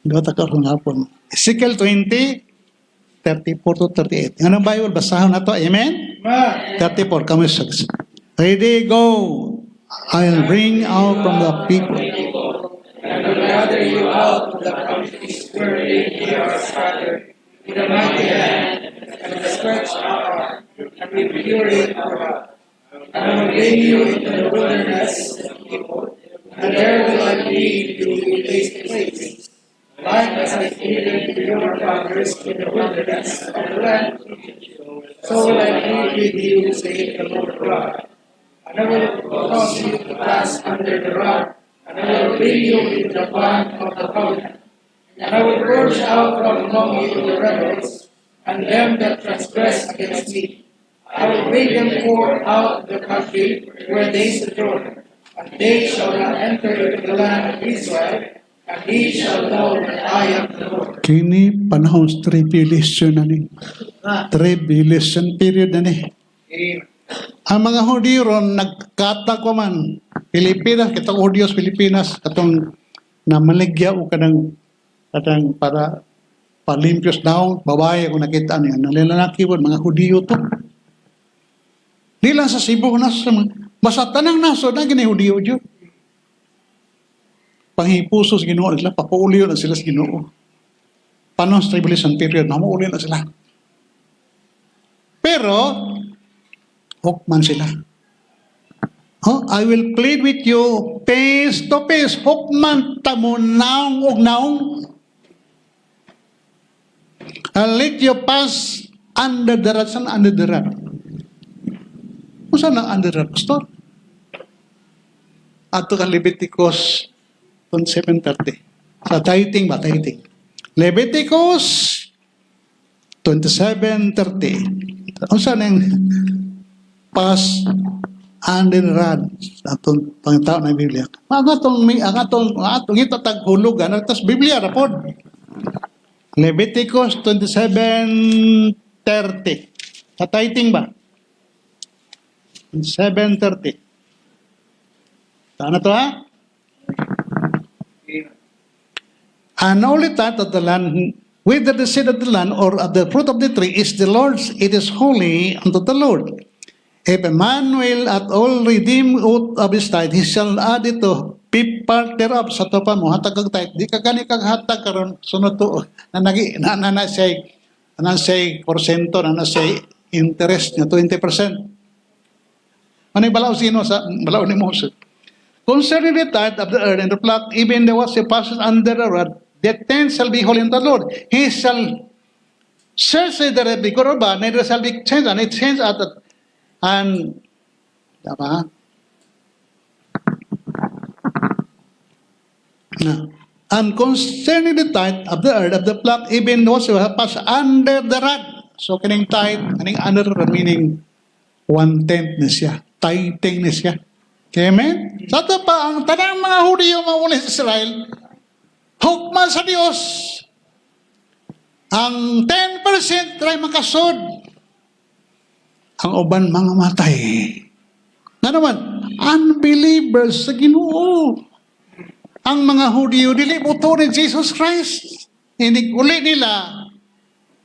Duha ta ka hapon. Ezekiel 20:34 to 38. Anong Bible basahon nato? Amen. 34 kamo says. Ready, go. I'll bring out from the people. And will gather you out of the countries wherein ye are scattered, with a mighty hand, and a stretched out arm, and with fury of wrath. And I will bring you into the wilderness of people, and there will I lead you to waste places, like as I did to your fathers in the wilderness of the land. So will I plead with you, saith the Lord God. And I will cause you to pass under the rod, and I will bring you into the bond of the covenant. And I will purge out from among you the rebels, and them that transgress against me. I will bring them forth out of the country where they sojourn, and they shall not enter into the land of Israel, and he shall know that I am the Lord. Kini panahon sa tribulation na ni. Tribulation period na ni. Ang mga Hudiyo ron, nagkata ko man, Pilipinas, kitang Hudiyo sa Pilipinas, katong namaligya o kanang para palimpios daw, babae kung nakita niya, nalilalaki po, mga Hudiyo to. Di lang sa Cebu, basta tanang naso, na gini Hudiyo dyan. Panghipusos Ginoo, nila papaulyo na sila sa Ginoo. Panos tribulation period, mamuuli na sila. Pero, hukman sila. Oh, I will plead with you face to face. Hukman tamo naong og naong. I'll let you pass under the rod. Saan under the rod? Kung saan ang under the rod, Pastor? Ato kang Leviticus 27:30. Sa tithing ba? Tithing. Leviticus 27:30. Kung saan ang pass under the rod? Atong pangtao na Biblia. Ang atong itatag hulugan. Tapos Biblia na po. Leviticus 27:30. Sa tithing ba? 7:30. Saan na to ha? And only that of the land, whether the seed of the land or of the fruit of the tree is the Lord's, it is holy unto the Lord. If a man will at all redeem out of his tithe, he shall add it to fifth part thereof. Sa to pa mo, hatag kag tithe. Di ka gani kag hatag karon sunod to. Na say porsyento, na say interest niya, 20%. Ano yung balaw sino sa balaw ni Moses? Concerning the tithe of the earth and the flock, even the what he passes under the rod, the tenth shall be holy unto the Lord. He shall search the red because of bad, neither shall be changed, and it changed at the, and, diba? No. And concerning the tithe of the earth, of the flock, even those who have passed under the rod. So, kining tithe, kining under the rod, meaning 1/10 na siya. Tithing na siya. Amen? Sa ito pa, ang tanang mga Hudiyo mauli sa Israel, hukman sa Diyos. Ang 10% ay makasod. Ang uban mga matay. Na naman, unbelievers sa Ginoo. Ang mga Hudiyo, dili buto ni Jesus Christ. Hindi uli nila,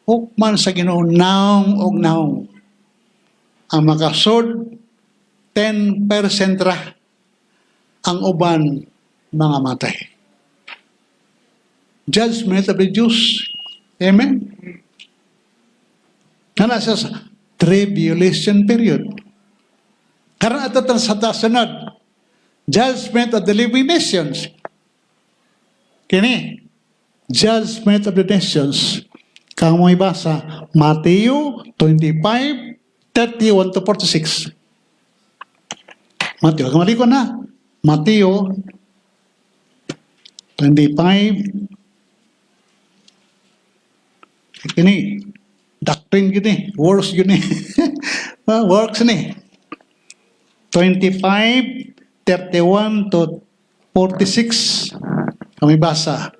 hukman sa Ginoo, naong og naong. Ang makasod, 10% ra. Ang uban, mga matay. Judgment of the Jews. Amen? Kana sa tribulation period. Karon ato sa sunod. Judgment of the living nations. Kini, judgment of the nations. Kang mo ibasa, Matthew 25:31 to 46. Matthew, kamali ko na. Matthew 25. Kini, doctrine gini, works gini. Works ni. 25:31 to 46. Kami basa.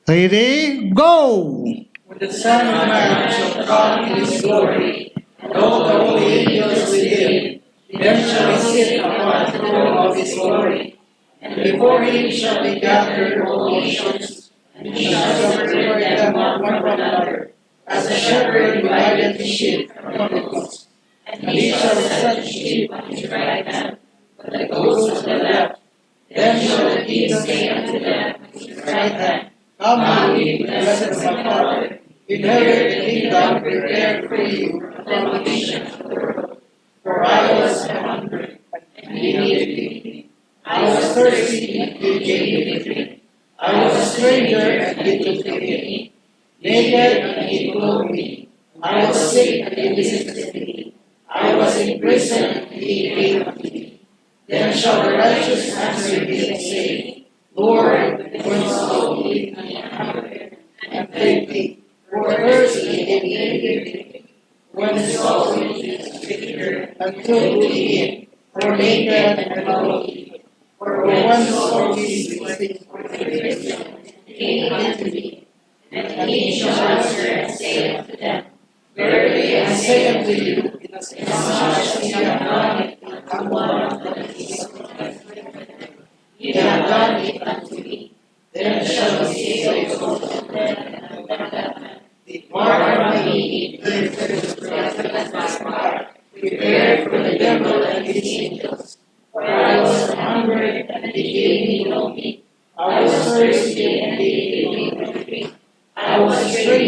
Ready? Go! When the Son of Man shall come in his glory, and all the holy angels with him, then shall he sit upon the throne of his glory. And before him shall be gathered all nations, and he shall separate them one from another, as a shepherd divideth the sheep from the goats. And he shall set the sheep on his right hand, but the goats on the left. Then shall the king say unto them on his right hand, Come now, ye blessed of my Father, inherit the kingdom prepared for you from the foundation of the world. For I was hungry, and ye needed me. I was thirsty, and ye gave me drink. I was a stranger, and ye took me. Naked, and ye clothed me. I was sick, and ye visited me. I was in prison, and ye came unto me. Then shall the righteous answer thee and say, Lord, when saw we and fed thee, or thirsty, and ye gave me drink. When saw we and took thee in, or naked and clothed thee, or when saw we came unto thee. And he shall answer and say unto them, Verily I say unto you, inasmuch as ye have done it unto one of the least of my brethren, ye have done it unto me. Then shall he say also to them and unto them, Depart from me, ye perfect, prepared for the devil and his angels. For I was hungry, and they gave me no meat. I was thirsty, and they gave me no drink. I was a stranger,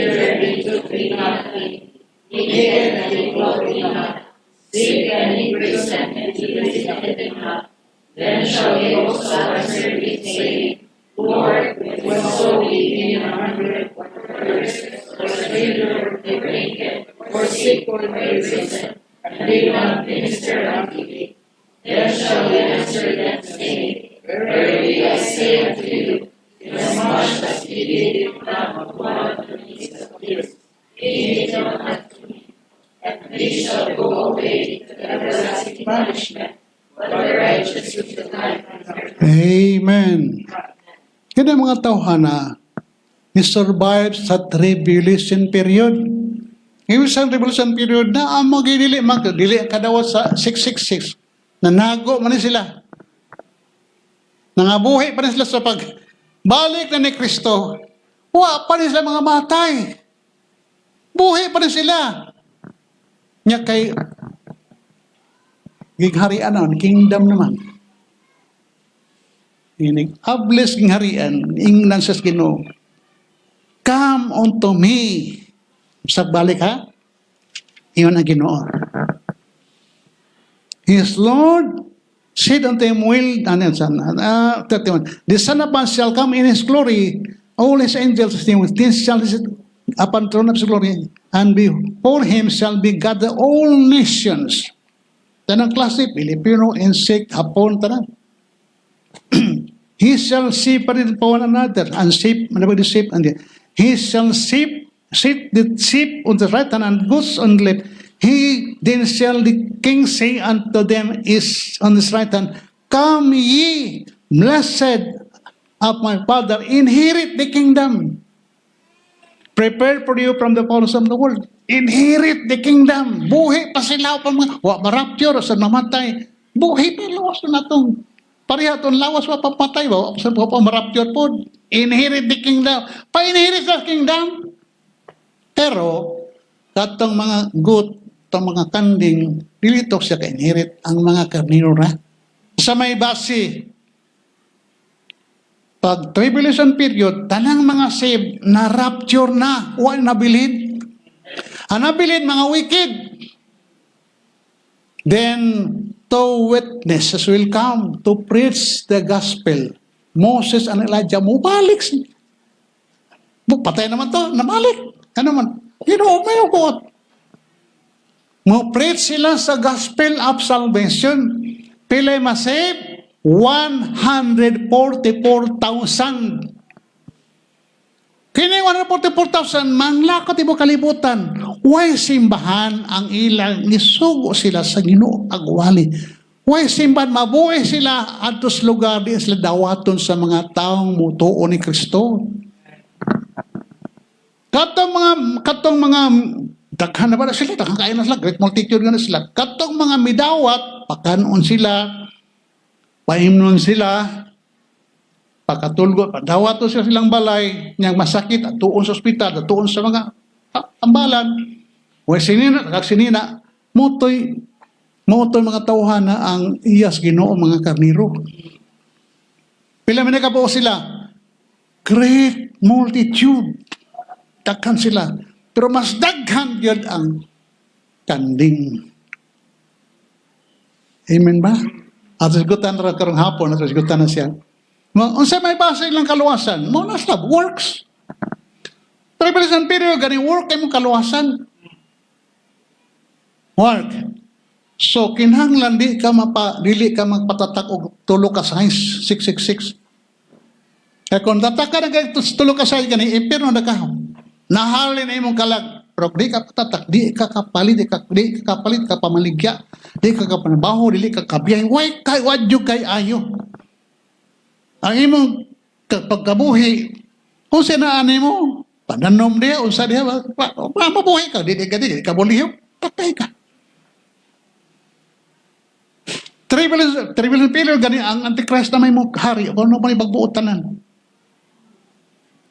nothing, he giveth and he glory not, seek and he present and he rejected not. Then shall he also answer thee, saying, Lord, when so we in 100 workers, or stranger they bring it, or sick or they risen, and they not minister unto thee. Then shall he answer them, saying, Verily I say unto you, inasmuch as ye did it not of one of the least of these, ye did not unto me. And they shall go away to everlasting punishment, but the righteous to life and earth. Amen. Kaya mga tawhana, he survived sa tribulation period. Ngayon sa tribulation period na ang magdili kadawat sa 666. Nanago man sila. Nangabuhi pa rin sila sa pagbalik na ni Kristo. Wa pa rin sila mga matay. Buhi pa rin sila. Nya kay gigharian naman, kingdom naman. Inig, ables king harian, ingnan sa Ginoo. Come unto me. Sa balik ha? Iyon ang Ginoo. His Lord said unto him, will, 31, the Son of Man shall come in his glory, all his angels with him, this shall sit upon the throne of his glory, and before him shall be gathered all nations. Tanang klase, Pilipino, insect, Hapon, tanan. He shall separate one another, and sheep, and he shall sit the sheep on the right hand and goats on the left. He then shall the king say unto them is on his right hand, Come ye, blessed of my Father, inherit the kingdom. Prepared for you from the foundations of the world. Inherit the kingdom. Buhi pa sila pa mga, wa marapture sa namatay. Buhi pa lawas na natong. Pareha itong lawas wa papatay ba? Sa pa marapture po. Inherit the kingdom. Pa-inherit sa kingdom. Pero, katong mga goat, itong mga kanding, dilitok siya ka-inherit ang mga karniro na. Sa may base, pag tribulation period, tanang mga save na rapture na, wa nabilid. Ang nabilid, mga wicked. Then, two witnesses will come to preach the gospel. Moses and Elijah, mubalik. Patay naman to, namalik. Ano man? May ukot. Mo-preach sila sa gospel of salvation. Pilay masave? 144,000. Kini 144,000 manglakot ibo kalibutan. Way simbahan ang ilang nisugo sila sa Ginoo agwali. Way simbahan mabuhay sila adtos lugar di sila dawaton sa mga taong mutuo ni Kristo. Katong mga daghan na ba na sila, daghang kain na sila, great multitude na sila. Katong mga midawat, pakanon sila, paimnon sila, pagkatulgo, padawat to silang balay, niyang masakit, at tuon sa ospital, at tuon sa mga ambalan. O sinina, kaksinina, mutoy mga tawhana ang iyas Ginoo mga karniro. Pila man nakabuo sila? Great multitude. Daghan sila. Pero mas daghan yun ang kanding. Amen ba? At isgutan na karong hapon, at isgutan na siya. Unsa may basa ilang kaluwasan? Mo na sa works. Tribulation period, ganing work ay mong kaluwasan. Work. So, kinahanglan dili ka magpatatak og tulo ka size, 666. Kaya kung tatak ka na tulo ka size, ganing impirno na ka. Nahalin na imong kalag. Pero di ka patatak, di ka kapalit, ka pamaligya, di ka kapanabaho, di ka kabiyay. Wadyo kay ayo. Ang imong pagkabuhi, kung sinaan mo, pananom niya, unsa niya, mabuhi ka, di ka buliyo, patay ka. Tribulation period, gani ang Antichrist na may mong hari, kung ano pa ni bagbuotanan.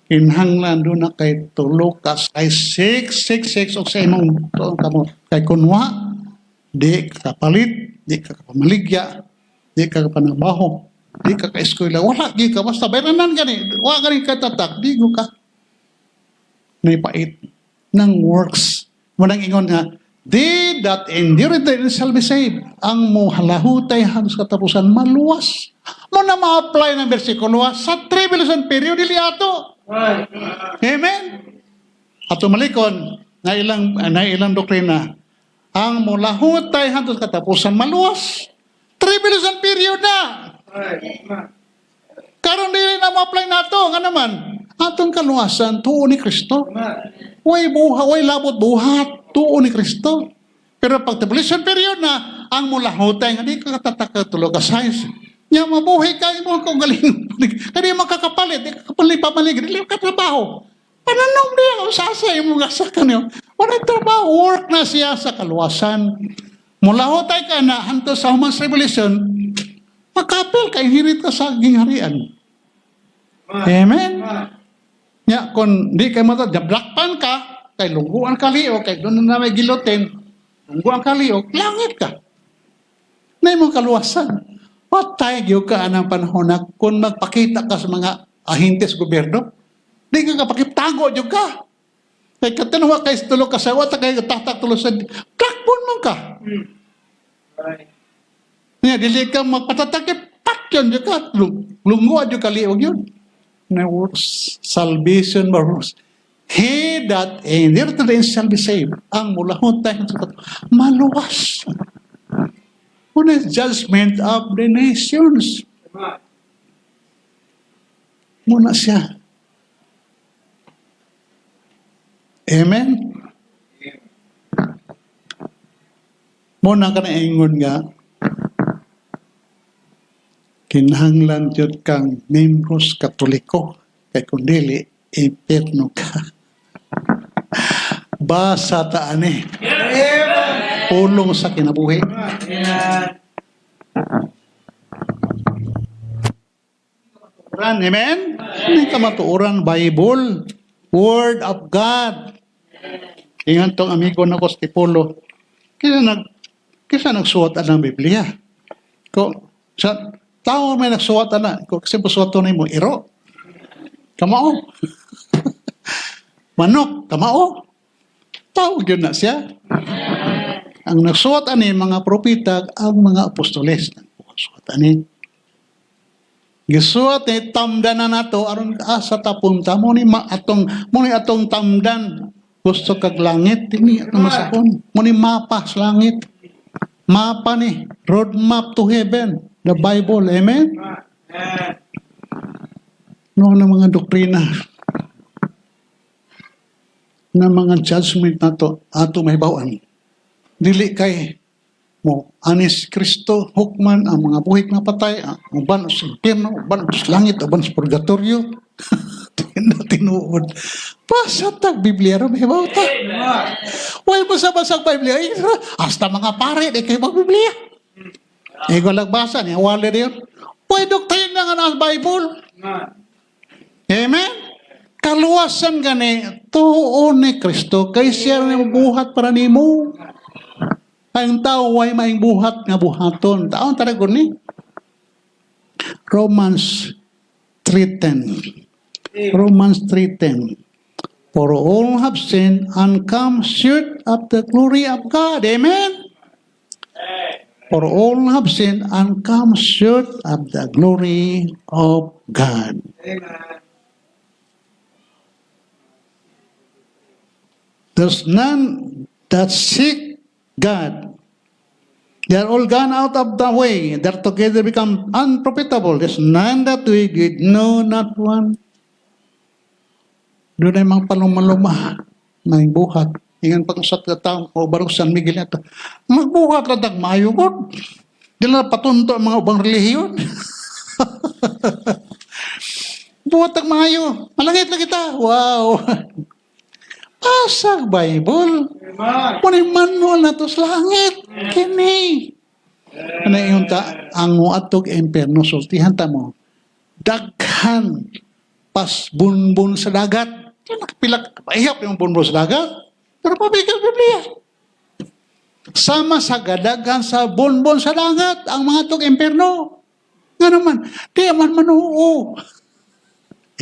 Inhanglan doon na kay Tulukas ay 666 o sa imong kamo. Kay kunwa, di ka kapalit, di ka kapamaligya, di ka kapanabaho, di ka ka-eskwela, wala, di ka, basta bayranan gani, wala gani katatak, di ko ka. Naipait. ng works. Munang ingon nga, they that endure shall be saved. Ang muhalahutay hanggang sa katapusan, maluwas. Muna ma-apply ng versikulo sa tribulation period, dili ato. Amen? At tumalikon, na ilang doktrina, ang mulahutay hanggang sa katapusan, maluwas. Tribulation period na. Karon dili na ma-apply nato, nga naman, atong kaluwasan, tuo ni Kristo. Way labot buhat, tuo ni Kristo. Pero pag tribulation period na, ang mulahutay, nga di ka katataka tulog ka size. Nga mabuhay ka, mo kung galing. Kaya makakapalit, di kakapalit pamalig, di ka trabaho. Pananom niya, usasa yung mga saka niyo. Walang trabaho, work na siya sa kaluwasan. Mulahutay ka na, hanto sa human revolution, makapil ka, hirit ka sa gingharian. Amen? Nya, kung di kayo blackpan ka, kay lungguan ka liok, kay doon na may gilotin, lungguan ka liok, langit ka. Na yung kaluwasan. Patay gyud ka anang panahon na kung magpakita ka sa mga ahintes gobyerno, di ka kapakitago gyud ka. Kay katanawa kay tulog ka sa wata kay tatak tulog sa blackbone man ka. Nya dili ka magpatatak pakyon gyud ka, lungguan gyud ka liok yun. Na works salvation works. He that endure to the end shall be saved. Ang mulahon tayo maluwas. Una judgment of the nations. Muna siya. Amen? Muna ka na ingon nga, kinahanglan yun kang membros katoliko, kay kundili, impierno ka. Basa taan eh. Pulong sa kinabuhi. Amen? Hindi ka matuuran, Bible, Word of God. Ingan tong amigo na ko si Polo. Kisa nagsuot ng Biblia. Sa tao may nagsuot na. Kasi pasuot na mo, iro. Kamao. Manok, kamao. Tao yun na siya. Ang nagsuot ani mga propeta, ang mga apostoles. Nagsuot ani. Gisuot ni tamdan na nato aron sa tapunta mo ni atong tamdan gusto kag langit ini atong masakon mo ni mapa sa langit. Mapa ni road map to heaven, the Bible. Amen. No na mga doktrina na mga judgment nato ato mahibaw-an. Dili kay mo anis Kristo hukman ang mga buhik na patay, uban sa impierno, uban sa langit, uban sa purgatorio. Tinuod. Pasatag Biblia ro mahibaw ta. Way basa-basag Biblia. Hasta mga pare di kayo mag-Biblia. Ego lagbasa niya wala diyon. Way doktrina nga na Bible. Amen. Kaluwasan gani tuo ni Kristo kay siya ang buhat para nimo. Ang tao ay maing buhat nga buhaton. Taon taragon ni Romans 3:10. Romans 3:10. For all have sinned and come short of the glory of God. Amen. For all have sinned and come short of the glory of God. There's none that seek God. They are all gone out of the way. They together become unprofitable. There's none that we did, no, not one. Doon ay mga paluma-luma na buhat. Ingan pag-usat ka taong o barong San Miguel ito. Magbuhat ka tag mayo ko. Di na patunto ang mga ubang relihiyon. Buhat tag mayo. Malangit na kita. Wow. Pasag Bible. Muna manual na to sa langit. Kini. Ano yung ang muatog impierno, sultihan ta mo. Daghan pas bunbun sa dagat. Nakapilak, ihap yung bunbun sa dagat. Pero pabigal Biblia. Sama sa gadaghan sa bunbun sa dagat, ang mga tog impierno. Nga naman, di man manuo.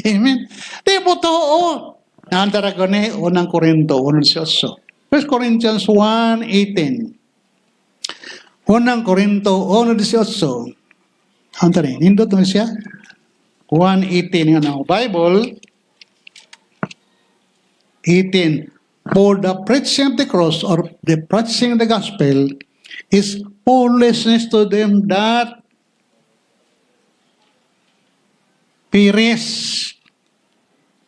Amen. Di po too. Antara gani, unang Korinto, 1:18. 1 Corinthians 1:18. Unang Korinto, 1:18. Antara, nindot mo siya? 1:18 nga ng Bible. 18. For the preaching of the cross or the preaching of the gospel is foolishness to them that perish.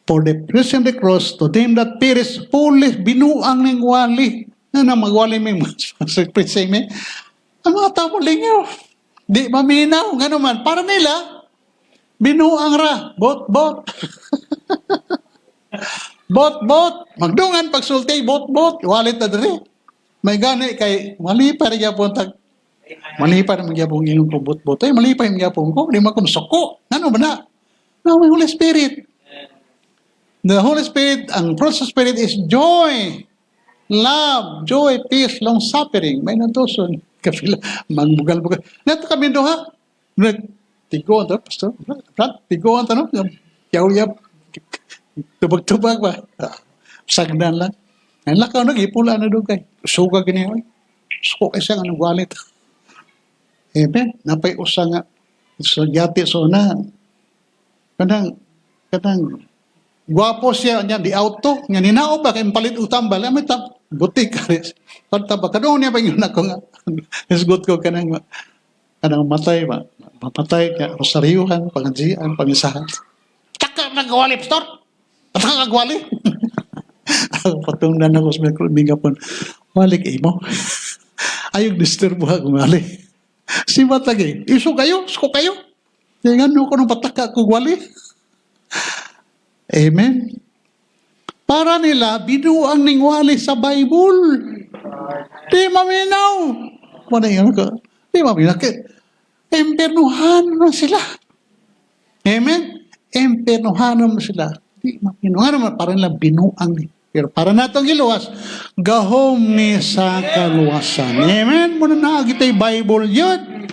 For the preaching of the cross to them that perish, foolish, binuang ng wali. Ano magwali may preaching may? Ang mga tao lingaw. Di maminaw. Gano'n man. Para nila, binuang ra. Bot. Bot. Magdungan pagsulti, bot. Walit na dali. May gani kay malipay rin yapon tag. Malipay rin magyapong inyong ko bot. Ay, malipay rin magyapong ko. Di makumsoko. Ano ba na? No, may Holy Spirit. The Holy Spirit, ang fruit of Spirit is joy, love, joy, peace, long-suffering. May natuson. Kapila, magbugal-bugal. Nato kami doha. Tigoan to, pastor. Tigoan to, no? Yaw-yap. Tubag-tubag ba? Sagdan lang. Ang lakaw nag-ipula na doon kay. Suga gini. Suko kay siya nga nagwalit. Amen. Napay usa nga. So, yati so na. Kanang, guwapo siya niya, di auto. Nga ninao ba, kaya palit utambal. May butik ka rin. Pagtaba, kanong niya ba yun ako nga. Isgot ko kanang matay ba. Mapatay ka, rosaryuhan, pangajian, pangisahan. Tsaka nagwali, pastor. Tsaka nagwali. Patungdan ako sa mga po. Walik mo. Ayog disturbo ako wali. Sibat lagi. Iso kayo, sko kayo. Kaya nga ko nung pataka ko wali. Amen. Para nila, binuang ning wali sa Bible. Di maminaw. Wala yun ka. Di maminaw. Empernuhan na sila. Amen? Empernuhan na sila. Di maminaw. Nga naman, para nila binuang ni. Pero para natong iluwas, gahom ni sa kaluwasan. Amen? Muna na, kita'y Bible yun.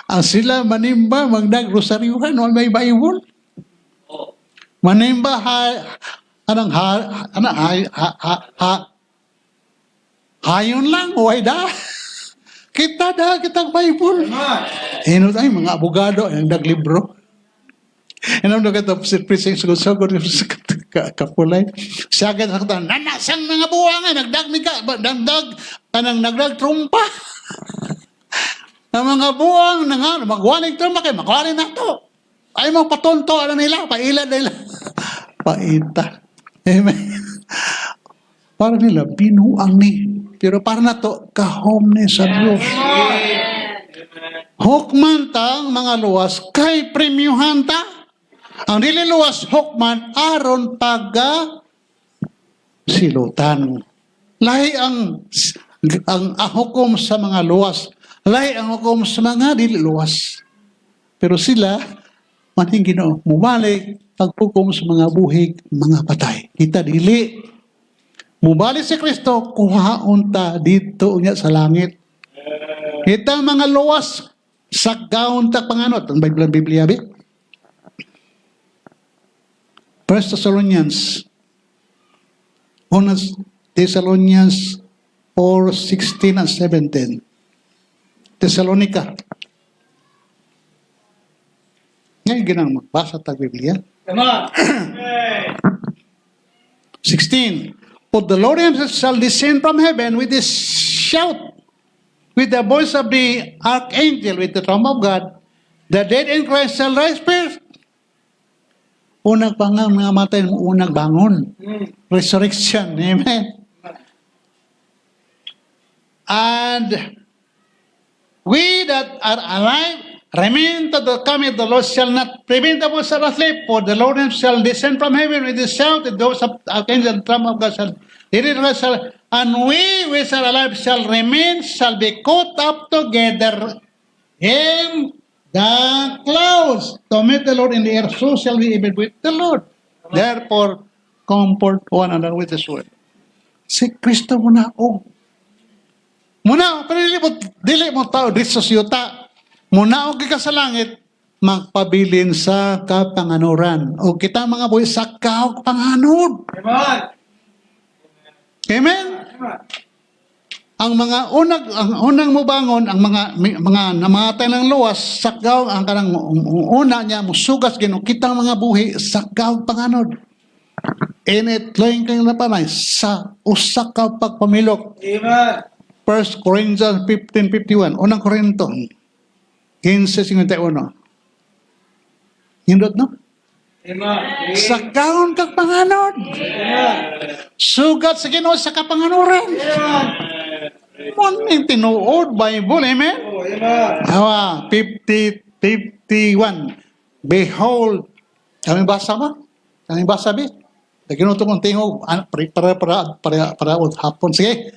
Ang sila manimba, magdag-rosaryuhan, wala may Bible. Manimba, hayon lang, huwag da. Kita Bible. Ino tayo, mga abogado, yung naglibro. Ino na kita, preaching sa kapulay. Siya agad sa kata, nanasang mga buwangan, nagdag trumpa. Ang mga buwang, magwalig trumpa kayo, magwalig na to. Ay mga patonto, ano nila, pailad nila. Paita. Amen. Para nila, binuang ni. Pero para na to, kahom ni sa Diyos. Hukman tang mga luwas, kay premiuhan ta. Ang dili luwas, hukman, aron paga silutan. Lahi ang hukom sa mga luwas. Lahi ang hukom sa mga dili luwas. Pero sila, maning Ginoo, mubalik pagpukom sa mga buhig, mga patay. Kita dili. Mubalik si Kristo, kuhaon ta dito niya sa langit. Kita mga luwas, saggaon ta panganot. Ang Biblia, bi? 1 Thessalonians 4:16 and 17. Thessalonica. Ngayon ginang magbasa tag Biblia. Come on. 16. For the Lord himself shall descend from heaven with a shout, with the voice of the archangel, with the trump of God. The dead in Christ shall rise first. Unang pangang mga matay, unang bangon. Resurrection. Amen. And we that are alive remain to the coming of the Lord shall not prevent us from asleep, for the Lord shall descend from heaven with a shout, and those of archangel and trump of God shall hear it, and we which are alive shall remain, shall be caught up together in the clouds to meet the Lord in the air, so shall we be with the Lord. Therefore, comfort one another with this word. Si Kristo muna og. Muna, pero dili mo tao, dito sa siyota. Muna og ka sa langit, magpabilin sa kapanganuran. O kita mga buhi sa kapanganod. Amen. Amen? Ang unang mubangon, ang mga namatay ng luwas, sakaw, ang kanang una niya, musugas, kita mga buhi, sakaw panganod. Init, loing kang napanay, sa usak ka pagpamilok. Amen. 1 Corinthians 15:51, unang Korinto, 15:51. Hindot, no? Amen. Sakaon kag panganod. Sugat sa Ginoo sa kapanganuran. Morning tinuod Bible, amen? Amen. Hawa, 50:51. Behold, kami basa ba? Kami basa ba? Naginuto kong tingog, para hapon. Sige.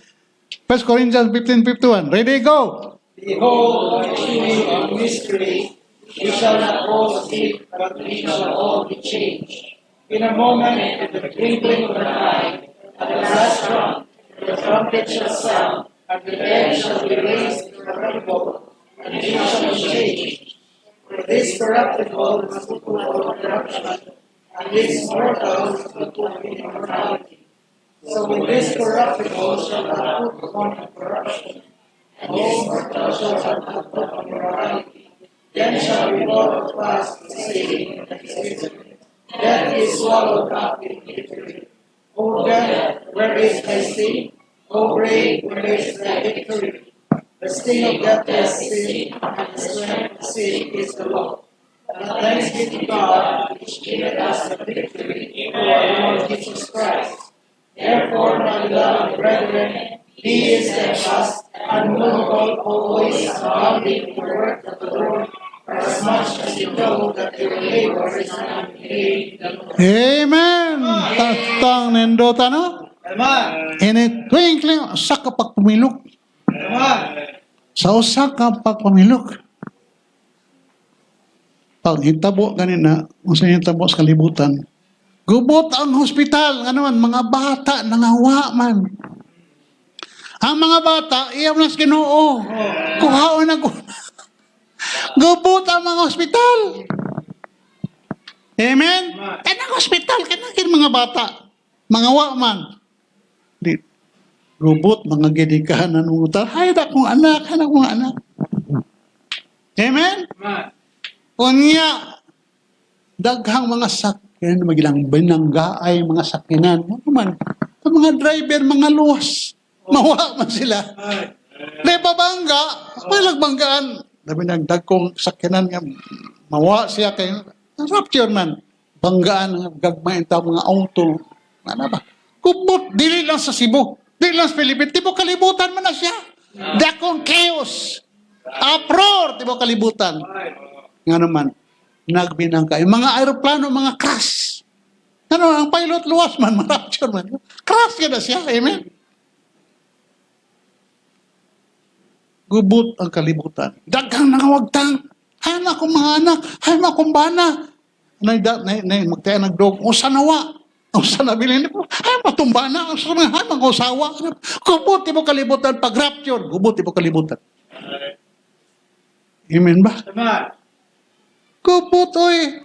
1 Corinthians 15:51. Ready, go! Behold, I show you a mystery. We shall not all sleep, but we shall all be changed. In a moment, in the twinkling of an eye, at the last trump, the trumpet shall sound, and the dead shall be raised incorruptible, and we shall be changed. For this corruptible is put to corruption, and this mortal is put to immortality. So with this corruptible shall not put upon corruption, and this mortal shall not put upon immortality. Then shall be brought to pass the saying that is written, Death is swallowed up in victory. O death, where is thy sting? O grave, where is thy victory? The sting of death is sin, and the strength of sin is the law. And thanks be to God, which giveth us the victory through our Lord Jesus Christ. Therefore, my beloved brethren, be ye steadfast, unmovable, always abounding in the work of the Lord, for as much as you know that your labor is not in vain in the Lord. Amen! Tatang nindota, no? Amen. In a twinkling, sa kapagpamilok. Amen. Sa usa ka pagpamilok. Pag hitabo ganina, kung sa hitabo sa kalibutan, gubot ang hospital, nga naman, mga bata, nangawa man. Ang mga bata, iyaw na sa Ginoo. Kuhaon na gubot ang mga hospital. Amen? Kanang hospital, kanang mga bata. Mga man. Di, gubot, mga gidikahan ng utar. Hay na kong anak, hay na kong anak. Amen? Amen. Unya, daghang mga sakyan, magilang binanggaay, mga sakyanan. Ano man, ang mga driver, mga luwas. Mawa man sila. Di babangga, palagbanggaan. Dabi nagdagkong sakyanan nga, mawa siya kayo. Rapture man. Banggaan, gagmain ta mga auto. Ano ba? Kubot, dili lang sa Cebu. Dili lang sa Pilipinas. Tibo kalibutan man na siya. Dakong chaos. Uproar, tibo kalibutan. Nga naman, nagbinangga. Yung mga aeroplano, mga crash. Ano, ang pilot luwas man, ma-rapture man. Crash ka na siya, amen? Gubot ang kalibutan. Daghang nangawagtang. Hay na akong mga anak. Hay na akong bana. Magtaya nagdog. O sanawa. O sanabilin po. Hay matumbana. O sanawa. Hay mga usawa. Gubot mo kalibutan. Pag rapture, gubot mo kalibutan. Amen ba? Amen. Gubot, oy.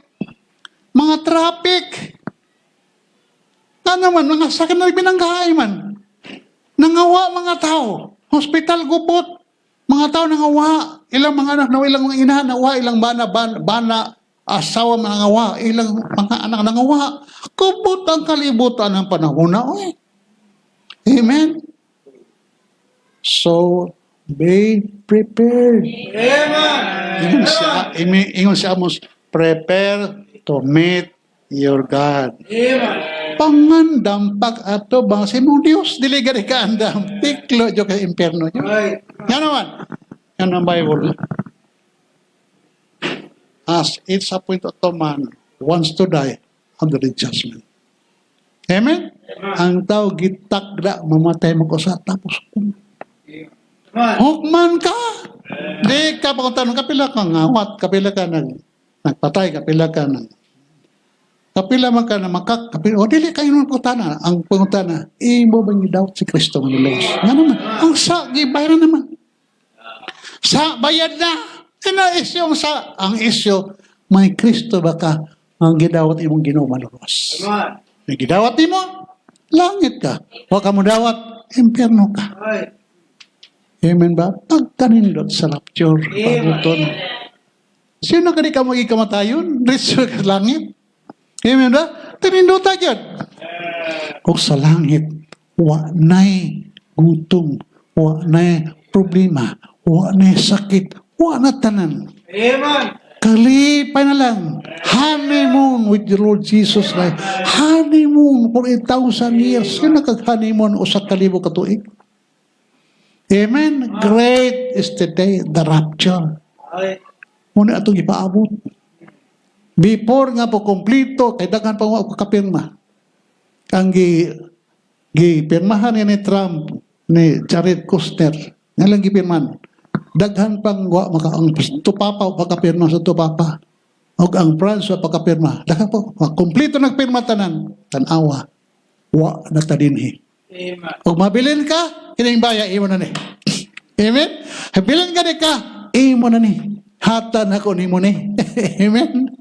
Mga traffic. Ano man, mga sakit na binanggahay man. Nangawa mga tao. Hospital gubot. Mga tao nangawa. Ilang mga anak na ilang mga ina nangawa. Ilang bana asawa nangawa. Ilang mga anak nangawa. Gubot ang kalibutan ng panahon na, oy. Amen? So, be prepared. Amen. Ingon si Amos, prepare to meet your God. Amen. Pangandam pag ato bang si mong Diyos, dili gani ka andam. Tiklo jo ka impierno nyo. Right. Yan naman. Yan ang Bible. As it's appointed to man wants to die under the judgment. Amen? Ang tao gitakda, mamatay mo ko sa tapos Amen. hukman ka. Di ka pagkuntanong, kapila ka ngawat, kapila ka nagpatay, kapila ka kapila man ka na kapila, o dili kayo nung pagkuntana. Ang pagkuntana, mo ba doubt si Kristo Manulos? Nga naman, ang gibayaran naman. Sa bayad na. Ang isyo, may Kristo ba ka ang gidawat imong Ginoo maluwas? May gidawat imo, langit ka. Wa ka mo dawat, impyerno ka. Amen ba? Pagkanindot sa rapture, paguton. Sino ka di ka magikamatayon? Ritso ka sa langit. Amen ba? Kanindot agad. O sa langit, wa na'y gutom, wa na'y problema, wa na'y sakit, wa na tanan. Kalipay na lang. Honeymoon with the Lord Jesus Christ. Honeymoon for 1,000 years. Sino kag-honeymoon o sa kalibo katuig? Amen. Great is the day, the rapture. Muna itong ipaabot. Before nga po kumplito, kay daghan pa ako kapirma. Ang gipirmahan ni Trump, ni Jared Kushner, nga lang gipirman. Daghan pang maka ang tupapa pagkapirma sa tupapa. O ang France wa pagkapirma. Daghan po, kumplito nagpirma tanan, tanawa. Wa na tadinhi. O mabilin ka, kining baya, imo na ni. Amen? Habilin ka ni ka, imo na ni. Hatan ako ni mo ni. Amen?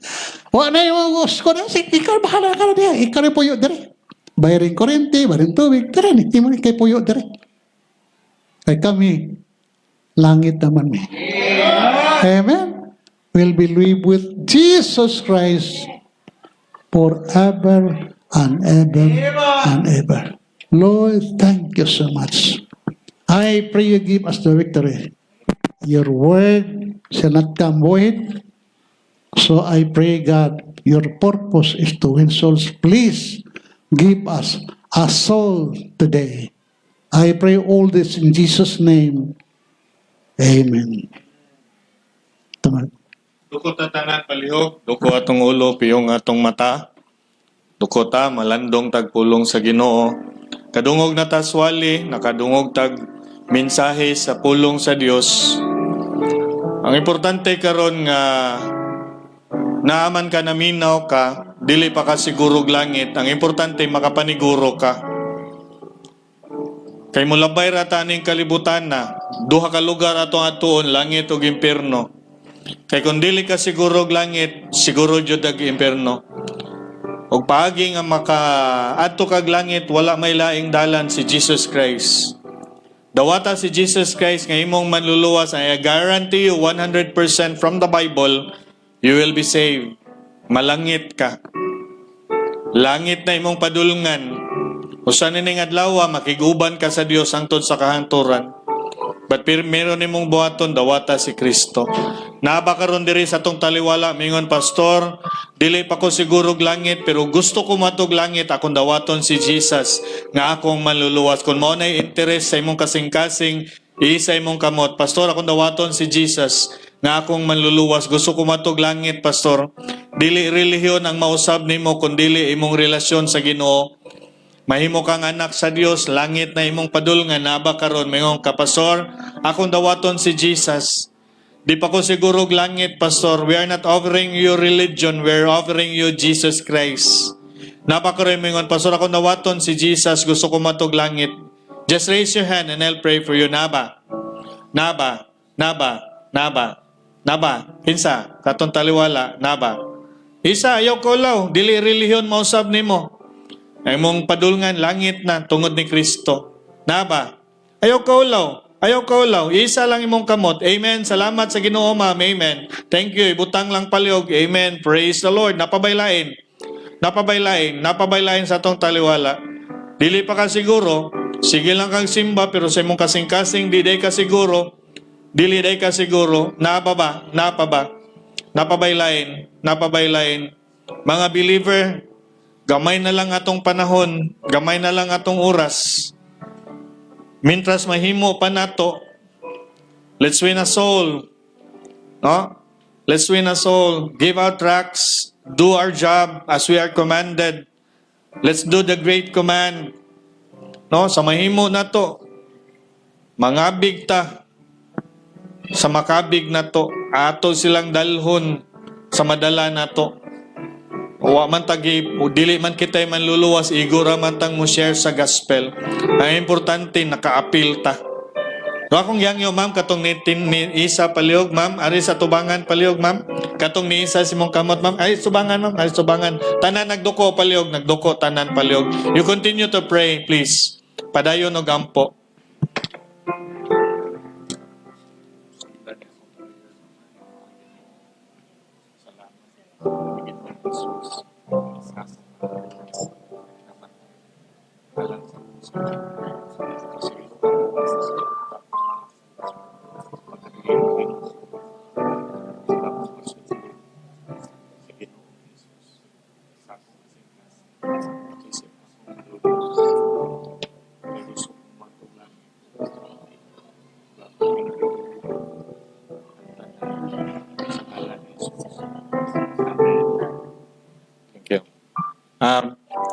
Wa na yung gusto na, ikaw bahala ka na niya. Ikaw rin puyo dari. Bayaring kurente, bayaring tubig, dari ni. Imo ni kay puyo dari. Kay kami, langit naman ni. Amen? We'll be live with Jesus Christ forever and ever and ever. Lord, thank you so much. I pray you give us the victory. Your word shall not come void. So I pray, God, your purpose is to win souls. Please give us a soul today. I pray all this in Jesus' name. Amen. Tama. Duko ta tanan palihog, duko atong ulo, piyong atong mata. Duko ta, malandong tagpulong sa Ginoo. Kadungog na taswali, nakadungog tag mensahe sa pulong sa Dios. Ang importante karon nga naaman ka naminaw ka, dili pa ka sigurog langit. Ang importante makapaniguro ka. Kay mulabay ra taning kalibutan na, duha ka lugar atong atuon, langit ug impierno. Kay kung dili ka sigurog langit, siguro jud ang impierno. Og paagi nga makaadto kag langit, wala may laing dalan si Jesus Christ. Dawata si Jesus Christ nga imong manluluwas, I guarantee you 100% from the Bible, you will be saved. Malangit ka. Langit na imong padulngan. Usa ning adlaw makiguban ka sa Dios hangtod sa kahanturan. But meron nimong buhaton dawata si Kristo. Naba karon diri sa tong taliwala mingon pastor, dili pa ko sigurog langit pero gusto ko matog langit akong dawaton si Jesus nga akong manluluwas. Kung mao nay interest sa imong kasing-kasing, isa imong kamot, pastor akong dawaton si Jesus nga akong manluluwas. Gusto ko matog langit pastor. Dili relihiyon ang mausab nimo kun dili imong relasyon sa Ginoo. Mahimo kang anak sa Dios, langit na imong padulngan, naba karon mingong kapastor, akong dawaton si Jesus. Di pa ko siguro langit, pastor. We are not offering you religion, we are offering you Jesus Christ. Naba karon mingon, pastor, akong dawaton si Jesus, gusto ko matog langit. Just raise your hand and I'll pray for you. Naba. Naba. Naba. Naba. Naba. Kinsa? Katong taliwala. Naba. Isa, ayaw ko law. Dili relihiyon mausab nimo. Ay mong padulngan, langit na, tungod ni Kristo. Naba? Ayaw kaulaw. Ayaw kaulaw. Isa lang imong kamot. Amen. Salamat sa Ginoo, ma'am. Amen. Thank you. Ibutang lang paliog. Amen. Praise the Lord. Napabaylain. Napabaylain. Napabaylain sa tong taliwala. Dili pa ka siguro. Sige lang kang simba, pero sa imong kasing-kasing, di day ka siguro. Dili day ka siguro. Napa ba? Napa ba? Napabaylain. Napabaylain. Mga believer, gamay na lang atong panahon, gamay na lang atong oras. Mintras mahimo pa nato, let's win a soul. No? Let's win a soul. Give out tracts, do our job as we are commanded. Let's do the great command. No, sa mahimo nato, mangabig ta. Sa makabig nato, ato silang dalhon sa madala nato. Wa man tagi, dili man kitay manluluwas, igura man tang mo share sa gospel. Ang importante, naka-appeal ta. Akong yangyo, ma'am, katong ni Isa palihog, ma'am. Ari sa tubangan palihog, ma'am. Katong ni Isa si mong kamot, ma'am. Ay, subangan, ma'am. Ay, subangan. Tanan nagduko palihog, nagduko, tanan palihog. You continue to pray, please. Padayon o gampo. Thank you.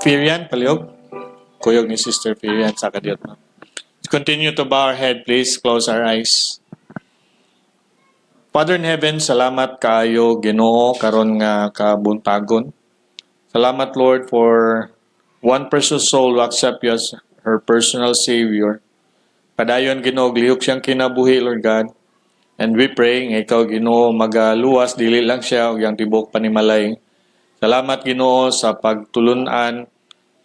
Firian, palihog. Kuyog ni Sister Firian sa kadiyot, ma'am. Continue to bow our head, please. Close our eyes. Father in heaven, salamat kaayo Ginoo karon nga kabuntagon. Salamat, Lord, for one precious soul who accept you as her personal Savior. Padayon, Ginoo, glihok siyang kinabuhi, Lord God. And we pray nga ikaw, Ginoo, magaluwas, dili lang siya o yang tibok panimalay. Salamat, Ginoo, sa pagtulunan.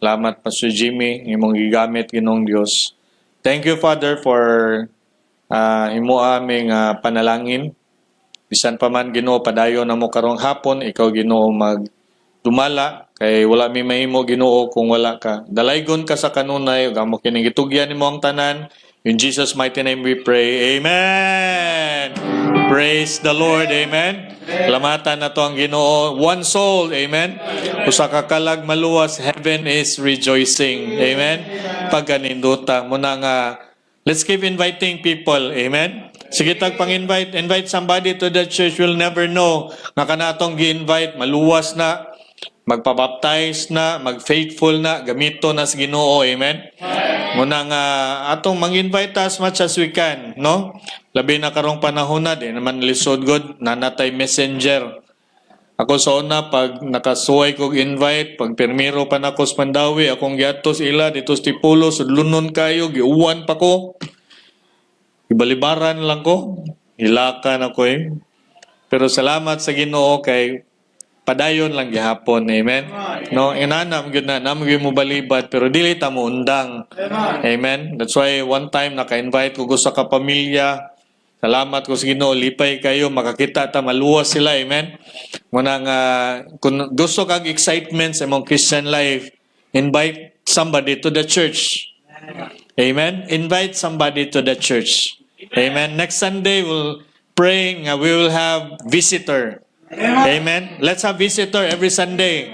Salamat, Pastor Jimmy, imong gigamit, Ginoong Dios. Thank you, Father, for imo aming panalangin. Bisan pa man, Ginoo, padayon na mo karong hapon, ikaw, Ginoo, magdumala, kay wala mi mahimo, Ginoo, kung wala ka. Dalaygon ka sa kanunay, ug amo kining gitugyan nimo ang tanan. In Jesus' mighty name we pray. Amen! Praise the Lord. Amen! Lamatan na to ang Ginoo. One soul. Amen? Usa ka kalag maluwas, heaven is rejoicing. Amen? Pagkaninduta. Muna nga, let's keep inviting people. Amen? Sige tag pang-invite. Invite somebody to the church. We'll never know nga kanatong gi-invite. Maluwas na. Magpabaptize na. Mag-faithful na. Gamito na sa Ginoo. Amen? Muna nga atong mang-invite as much as we can, no? Labi na karong panahon na, di naman lisod god, nanatay messenger. Ako sa una, pag nakasuway kog invite, pag permiro pa na ko sa Mandawi, akong giatos ila, dito sa Tipulo, sudlunon kayo, giuwan pa ko. Ibalibaran lang ko, hilakan ako eh. Pero salamat sa Ginoo kay padayon lang gihapon, amen. No, inanam gyud na namo gyud mo balibad pero dili ta mo undang. Amen. That's why one time naka-invite ko sa ka pamilya. Salamat ko sa Ginoo, lipay kayo, makakita ta maluwas sila, amen. Muna nga kung gusto kag excitement sa imong Christian life, invite somebody to the church. Amen. Invite somebody to the church. Amen. Next Sunday we'll pray nga we will have visitor. Amen. Let's have visitor every Sunday.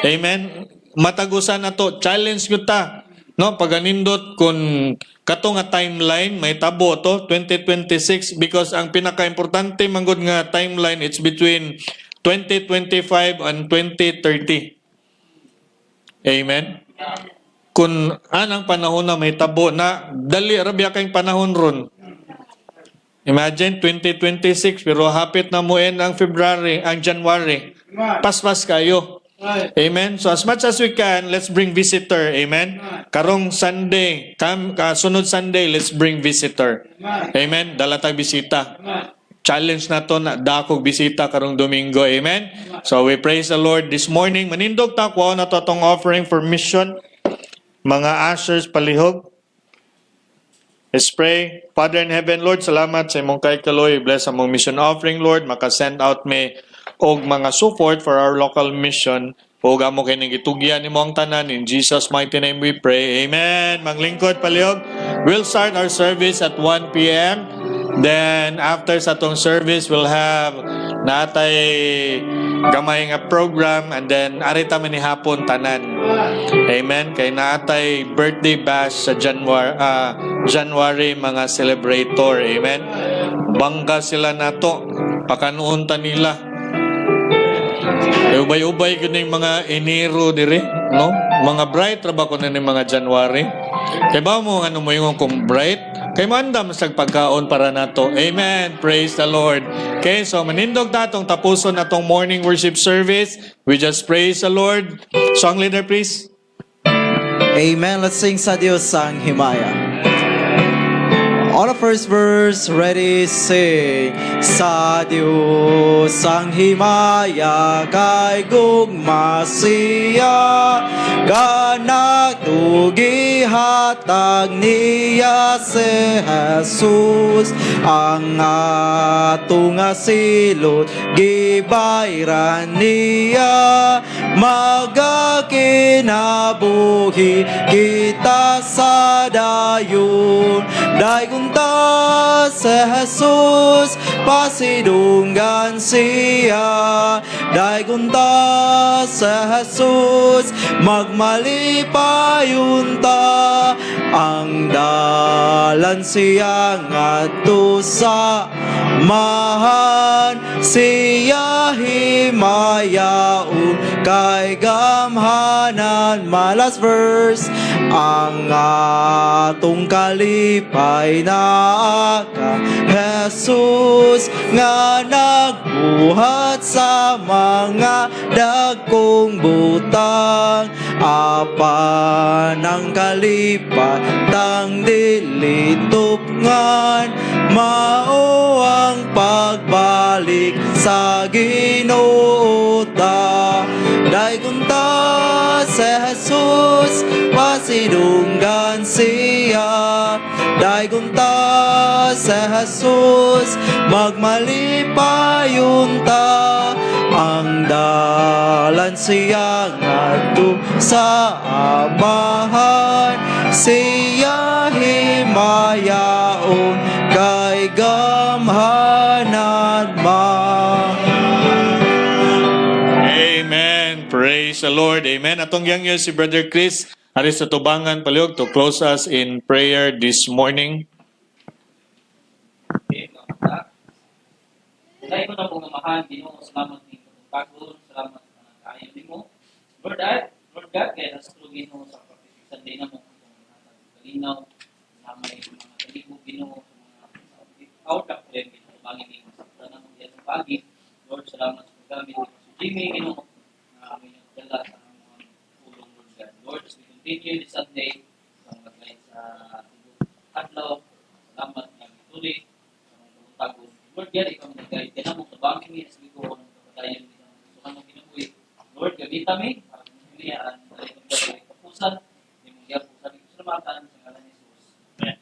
Amen. Matagusan na to. Challenge ko ta. No, paganindot kung kato nga timeline, may tabo to, 2026, because ang pinaka-importante manggod nga timeline, it's between 2025 and 2030. Amen. Kung anang panahon na may tabo na, dali arabya kayong panahon ron. Imagine 2026 pero hapit na mo ang February, ang January. Paspas kayo. Amen. So as much as we can, let's bring visitor. Amen. Karong Sunday, sunod Sunday, let's bring visitor. Amen. Dala tag bisita. Challenge na to na dakog bisita karong Domingo. Amen. So we praise the Lord this morning. Manindog ta ko na to tong offering for mission. Mga ushers palihog. Let's pray. Father in heaven, Lord, salamat sa imong kay kaloy. Bless among mission offering, Lord. Maka-send out me og mga support for our local mission. Huwag mo kayo gitugyan ni mo ang tanan. In Jesus' mighty name we pray. Amen. Maglingkod palihog. We'll start our service at 1 p.m. Then, after sa tong service, we'll have natay gamay nga program and then arita man ni hapon tanan. Amen. Kay natay birthday bash sa January mga celebrator. Amen. Bangga sila nato. Pakanuon ta nila. Ubay-ubay ko ng mga Enero dire, no? Mga bright ra ko na ng mga January. Kay ba mo ano mo yung kung bright? Kay mandam sa pagkaon para nato. Amen. Praise the Lord. Okay, so manindog tatong tapuson natong morning worship service. We just praise the Lord. Song leader, please. Amen. Let's sing sa Diyos sang himaya. All the first verse, ready, sing. Sa Diyos ang himaya kay gugma siya, kanak tugi hatag niya si Jesus, ang atong asilot gibayran niya, magakinabuhi kita sa dayon. Daigunta sa Jesus, pasidunggan siya. Daigunta sa Jesus, magmalipayon ta. Ang dalan siya ngadto sa mahan, siya himayaon kay gamhanan. My last verse, ang atong kalipay na ka Jesus, nga nagbuhat sa mga dagkong butang, apan ang kalipay tang dilitupngan, mao ang pagbalik sa Ginoo ta. Daigunta sa Jesus, pasidunggan siya. Daigunta sa Jesus, magmalipayon ta. Ang dalan siya ngadto sa amahan, siya himayaon kay gamhanan Amen. Praise the Lord. Amen. Atong yang si Brother Chris, ari sa tubangan paliog to close us in prayer this morning. Okay, mga Dahil ko na po mamahan, Ginoo, salamat ni Pagod, salamat sa kayo ni mo. Lord God, kaya nasa tulog Ginoo sa pagkikita din na mo kung kalinaw, na may mga kalibog Ginoo, sa mga out of them, Ginoo, bangin Ginoo, sa tanang mo yan ang pagi. Lord, salamat sa paggamit ni Pastor Jimmy, Ginoo, na amin yung dala sa mga tulong, Lord God. Lord, as we continue this Sunday, sa mga sa Adlaw, salamat na tuloy, Pagod. Lord God, ikaw nag-guide ka na mo sa bangin niya sa ito ng kapatayan niya. So, anong kinabuhi? Lord, gabita mi, para kung hindi yan, dahil kung gabit kapusan, hindi mong diyan po sabi ko sa matan, sa ngalan ni Jesus. Amen.